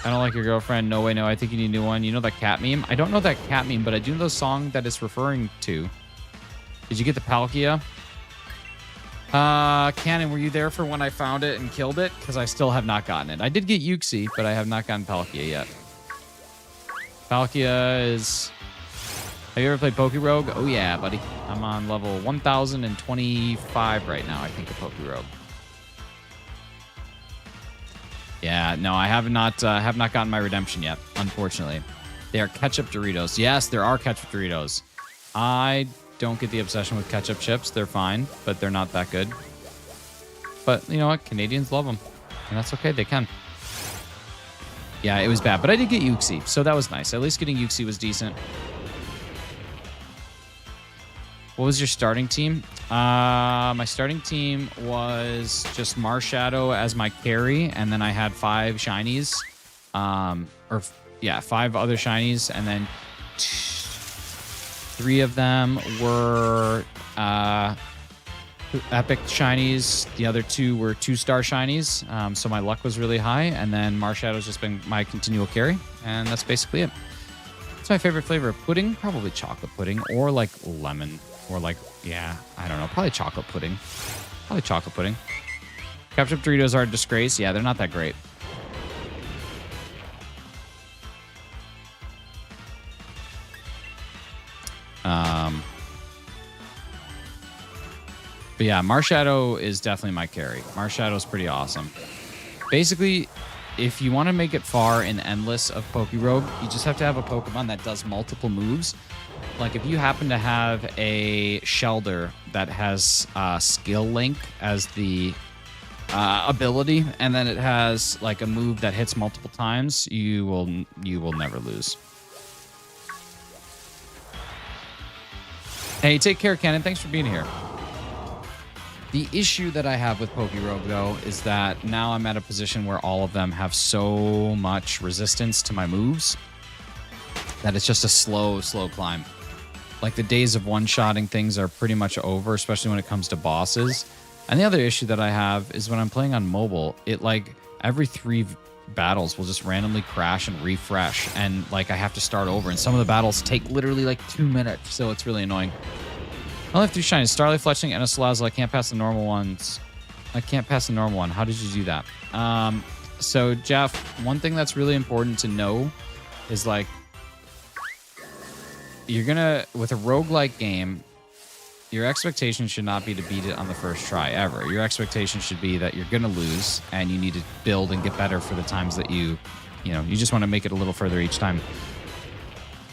I don't like your girlfriend. No way, no. I think you need a new one. You know that cat meme? I don't know that cat meme, but I do know the song that it's referring to. Did you get the Palkia? Cannon, were you there for when I found it and killed it? Because I still have not gotten it. I did get Uxie, but I have not gotten Palkia yet. Palkia is... Have you ever played Pokerogue? Oh yeah, buddy. I'm on level 1025 right now, I think, of Pokerogue. Yeah, no, I have not gotten my redemption yet, unfortunately. They are ketchup Doritos. Yes, there are ketchup Doritos. I don't get the obsession with ketchup chips. They're fine, but they're not that good. But you know what? Canadians love them, and that's okay. They can. Yeah, it was bad, but I did get Uxie, so that was nice. At least getting Uxie was decent. What was your starting team? My starting team was just Marshadow as my carry, and then I had 5 shinies. 5 other shinies, and then 3 of them were epic shinies. The other 2 were 2-star shinies. So my luck was really high. And then Marshadow's just been my continual carry. And that's basically it. What's my favorite flavor of pudding? Probably chocolate pudding or like lemon or like, yeah, I don't know. Probably chocolate pudding. Probably chocolate pudding. Ketchup Doritos are a disgrace. Yeah, they're not that great. But yeah, Marshadow is definitely my carry. Marshadow is pretty awesome. Basically, if you want to make it far in Endless of Pokerogue, you just have to have a Pokemon that does multiple moves. Like if you happen to have a Shelder that has Skill Link as the ability, and then it has like a move that hits multiple times, you will never lose. Hey, take care, Kenan. Thanks for being here. The issue that I have with Pokerogue, though, is that now I'm at a position where all of them have so much resistance to my moves that it's just a slow climb. Like the days of one-shotting things are pretty much over, especially when it comes to bosses. And the other issue that I have is when I'm playing on mobile, it like every 3 battles will just randomly crash and refresh, and like I have to start over. And some of the battles take literally like 2 minutes, so it's really annoying. I only have 3 shinies: Starlight, Fletchling, and a Salazzle. I can't pass the normal ones. I can't pass the normal one. How did you do that? So Jeff, one thing that's really important to know is like you're gonna, with a roguelike game, your expectation should not be to beat it on the first try ever. Your expectation should be that you're gonna lose and you need to build and get better for the times that you just want to make it a little further each time.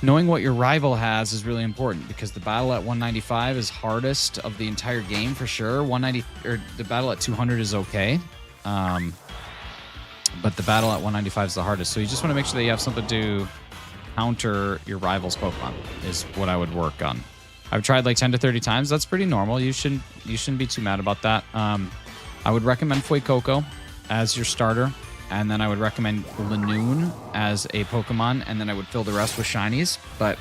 Knowing what your rival has is really important because the battle at 195 is hardest of the entire game for sure. 190 or the battle at 200 is okay, but the battle at 195 is the hardest. So you just want to make sure that you have something to counter your rival's Pokemon. Is what I would work on. I've tried like 10 to 30 times. That's pretty normal. You shouldn't be too mad about that. I would recommend Fuecoco as your starter. And then I would recommend Lanoon as a Pokemon, and then I would fill the rest with shinies. But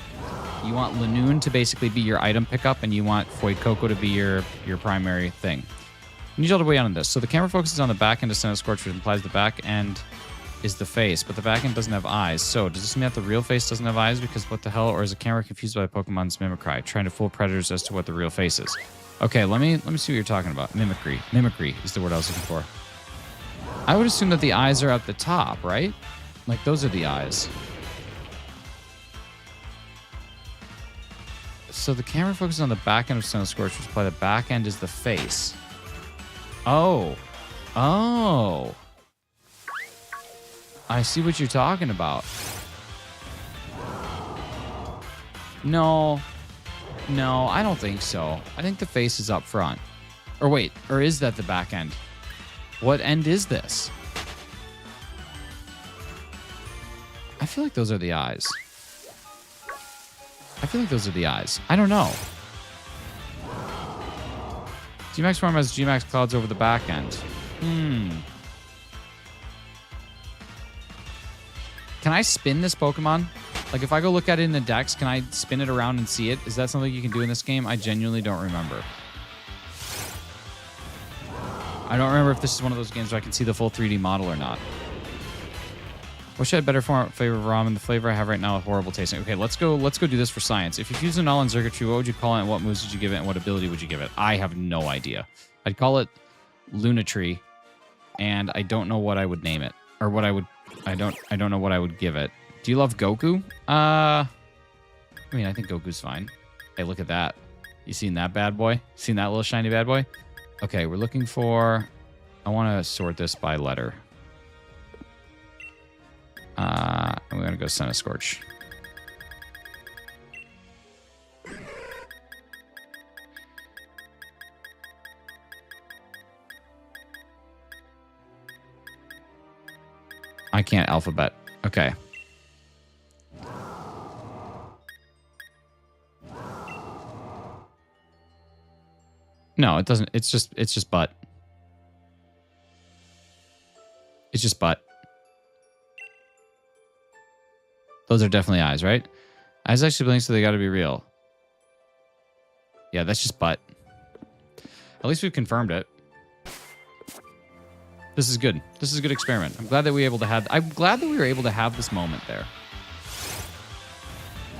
you want Lanoon to basically be your item pickup, and you want Fuecoco to be your primary thing. You need all the way on this. So the camera focuses on the back end of Centiskorch, which implies the back end is the face, but the back end doesn't have eyes. So does this mean that the real face doesn't have eyes? Because what the hell? Or is the camera confused by Pokemon's mimicry, trying to fool predators as to what the real face is? Okay, let me see what you're talking about. Mimicry. Mimicry is the word I was looking for. I would assume that the eyes are at the top, right? Like, those are the eyes. So the camera focuses on the back end of Centiskorch, which is why the back end is the face. Oh. Oh. I see what you're talking about. No. No, I don't think so. I think the face is up front. Or wait, or is that the back end? What end is this? I feel like those are the eyes. I feel like those are the eyes. I don't know. G-Max form has G-Max clouds over the back end. Can I spin this Pokemon? Like, if I go look at it in the Dex, can I spin it around and see it? Is that something you can do in this game? I genuinely don't remember. I don't remember if this is one of those games where I can see the full 3D model or not. Wish I had better flavor of ramen. The flavor I have right now is horrible tasting. Okay, let's go do this for science. If you fused an all in circuitry, what would you call it and what moves would you give it and what ability would you give it? I have no idea. I'd call it Lunatree, and I don't know what I would name it. Or what I would I don't know what I would give it. Do you love Goku? I mean, I think Goku's fine. Hey, look at that. You seen that bad boy? Seen that little shiny bad boy? Okay, we're looking for... I want to sort this by letter. I'm going to go Centiskorch. I can't alphabet. Okay. No, it doesn't. It's just butt. It's just butt. Those are definitely eyes, right? Eyes actually blink, so they got to be real. Yeah, that's just butt. At least we've confirmed it. This is good. This is a good experiment. I'm glad that we were able to have this moment there.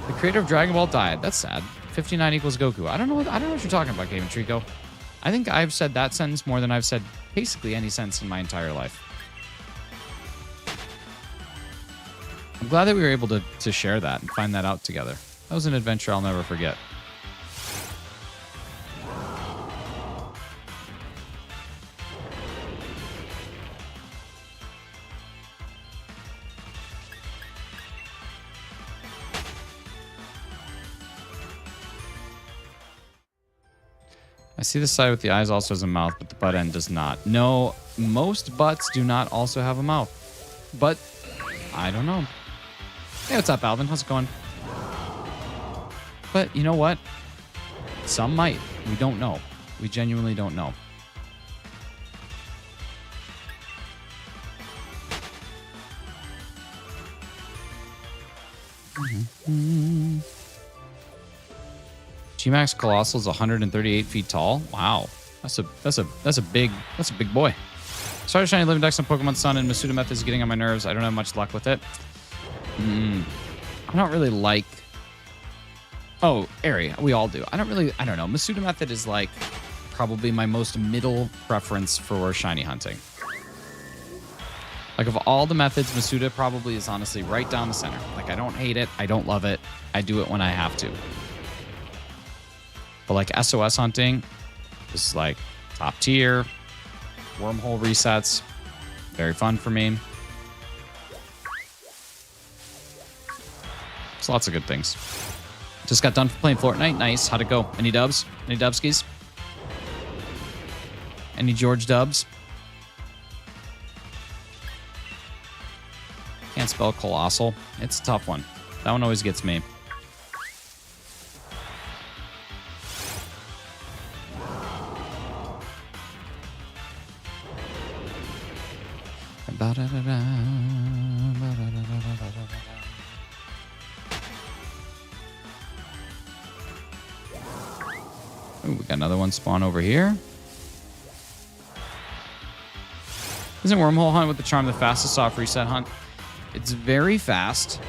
The creator of Dragon Ball died. That's sad. 59 equals Goku. I don't know what you're talking about, Game and Trico. I think I've said that sentence more than I've said basically any sentence in my entire life. I'm glad that we were able to share that and find that out together. That was an adventure I'll never forget. I see the side with the eyes also has a mouth, but the butt end does not. No, most butts do not also have a mouth. But, I don't know. Hey, what's up, Alvin? How's it going? But, you know what? Some might. We don't know. We genuinely don't know. G-Max Colossal is 138 feet tall. Wow, that's a big boy. Sorry, Shiny Living Dex on Pokemon Sun and Masuda Method is getting on my nerves. I don't have much luck with it. I don't really like. Oh, Airy, we all do. I don't know. Masuda Method is like probably my most middle preference for shiny hunting. Like of all the methods, Masuda probably is honestly right down the center. Like I don't hate it. I don't love it. I do it when I have to. But like SOS hunting is like top tier. Wormhole resets. Very fun for me. There's lots of good things. Just got done playing Fortnite. Nice. How'd it go? Any dubs? Any dubskis? Any George dubs? Can't spell colossal. It's a tough one. That one always gets me. Ooh, we got another one spawn over here. Isn't Wormhole Hunt with the Charm the fastest soft reset hunt? It's very fast.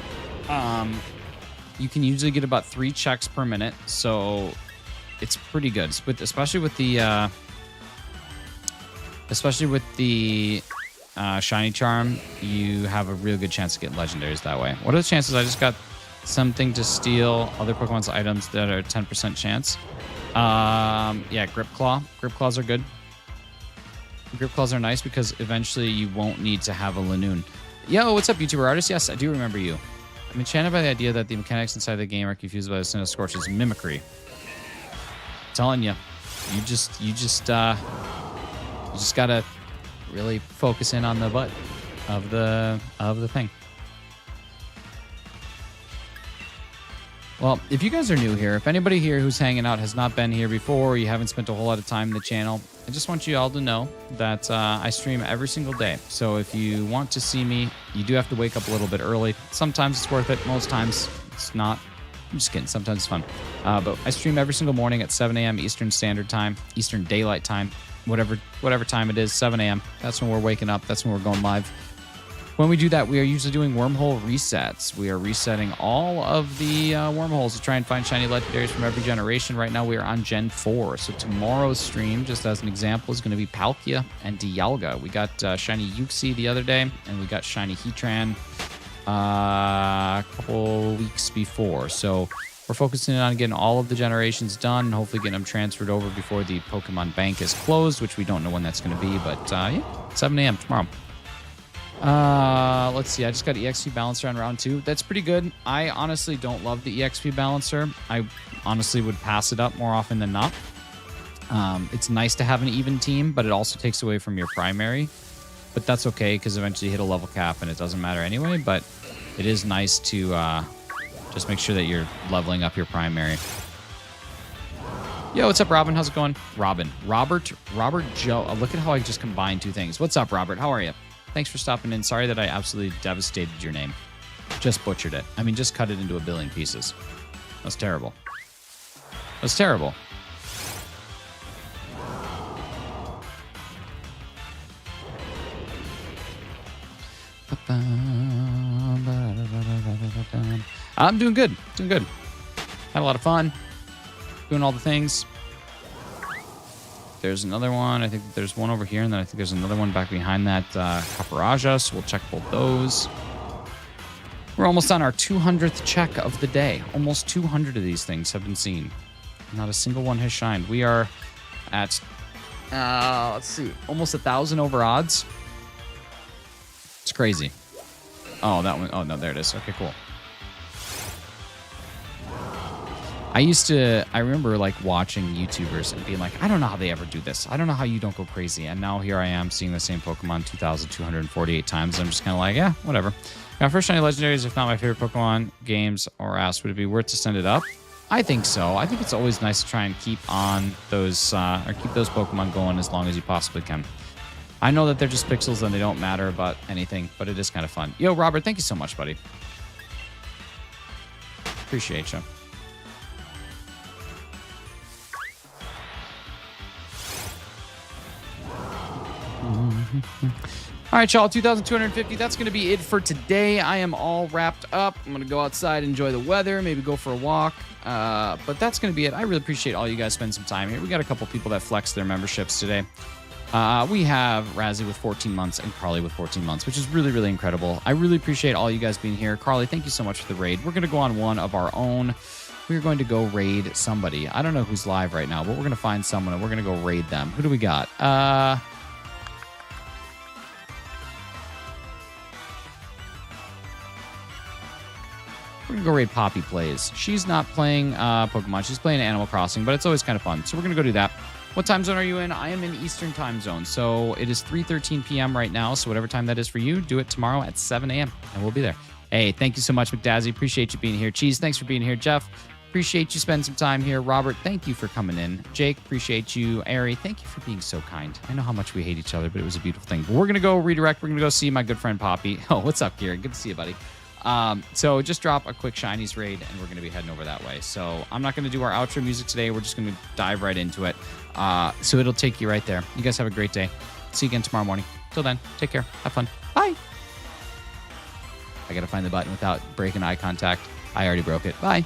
You can usually get about 3 checks per minute, so it's pretty good. Especially with the shiny charm, you have a real good chance to get legendaries that way. What are the chances I just got something to steal other Pokemon's items that are 10% chance? Yeah, Grip Claw. Grip Claws are good. Grip Claws are nice because eventually you won't need to have a Lanoon. Yo, what's up, YouTuber artist? Yes, I do remember you. I'm enchanted by the idea that the mechanics inside the game are confused by the Centiskorch's mimicry. I'm telling you, you just gotta really focus in on the butt of the thing. Well, if you guys are new here, if anybody here who's hanging out has not been here before, or you haven't spent a whole lot of time in the channel, I just want you all to know that I stream every single day. So if you want to see me, you do have to wake up a little bit early. Sometimes it's worth it. Most times it's not. I'm just kidding. Sometimes it's fun. But I stream every single morning at 7 a.m. Eastern Standard Time, Eastern Daylight Time, whatever time it is, 7 a.m. That's when we're waking up. That's when we're going live. When we do that, we are usually doing wormhole resets. We are resetting all of the wormholes to try and find shiny legendaries from every generation. Right now, we are on Gen 4. So tomorrow's stream, just as an example, is going to be Palkia and Dialga. We got shiny Uxie the other day, and we got shiny Heatran a couple weeks before. So we're focusing on getting all of the generations done and hopefully getting them transferred over before the Pokemon Bank is closed, which we don't know when that's going to be. But yeah, 7 a.m. tomorrow. Let's see. I just got EXP Balancer on round 2. That's pretty good. I honestly don't love the EXP Balancer. I honestly would pass it up more often than not. It's nice to have an even team, but it also takes away from your primary. But that's okay because eventually you hit a level cap and it doesn't matter anyway. But it is nice to just make sure that you're leveling up your primary. Yo, what's up, Robin? How's it going? Robert Joe. Oh, look at how I just combined 2 things. What's up, Robert? How are you? Thanks for stopping in. Sorry that I absolutely devastated your name. Just butchered it. I mean, just cut it into a billion pieces. That's terrible. That's terrible. I'm doing good. Doing good. Had a lot of fun. Doing all the things. There's another one. I think there's one over here, and then I think there's another one back behind that Caparaja, so we'll check both those. We're almost on our 200th check of the day. Almost 200 of these things have been seen. Not a single one has shined. We are at, let's see, almost 1,000 over odds. It's crazy. Oh, that one. Oh, no, there it is. Okay, cool. I remember like watching YouTubers and being like, I don't know how they ever do this. I don't know how you don't go crazy. And now here I am seeing the same Pokemon 2,248 times. I'm just kind of like, yeah, whatever. Now, first shiny legendaries, if not my favorite Pokemon games, or asked, would it be worth to send it up? I think so. I think it's always nice to try and keep on those, or keep those Pokemon going as long as you possibly can. I know that they're just pixels and they don't matter about anything, but it is kind of fun. Yo, Robert, thank you so much, buddy. Appreciate you. All right, y'all, 2,250. That's going to be it for today. I am all wrapped up. I'm going to go outside, enjoy the weather, maybe go for a walk. But that's going to be it. I really appreciate all you guys spending some time here. We got a couple people that flexed their memberships today. We have Razzie with 14 months and Carly with 14 months, which is really, really incredible. I really appreciate all you guys being here. Carly, thank you so much for the raid. We're going to go on one of our own. We're going to go raid somebody. I don't know who's live right now, but we're going to find someone and we're going to go raid them. Who do we got? We're going to go raid Poppy Plays. She's not playing Pokemon. She's playing Animal Crossing, but it's always kind of fun. So we're going to go do that. What time zone are you in? I am in Eastern time zone. So it is 3:13 p.m. right now. So whatever time that is for you, do it tomorrow at 7 a.m. and we'll be there. Hey, thank you so much, McDazzy. Appreciate you being here. Cheese, thanks for being here. Jeff, appreciate you spending some time here. Robert, thank you for coming in. Jake, appreciate you. Ari, thank you for being so kind. I know how much we hate each other, but it was a beautiful thing. But we're going to go redirect. We're going to go see my good friend Poppy. Oh, what's up, Kieran? Good to see you, buddy. So just drop a quick Shinies raid and we're going to be heading over that way. So I'm not going to do our outro music today. We're just going to dive right into it. So it'll take you right there. You guys have a great day. See you again tomorrow morning. Till then, take care. Have fun. Bye. I got to find the button without breaking eye contact. I already broke it. Bye.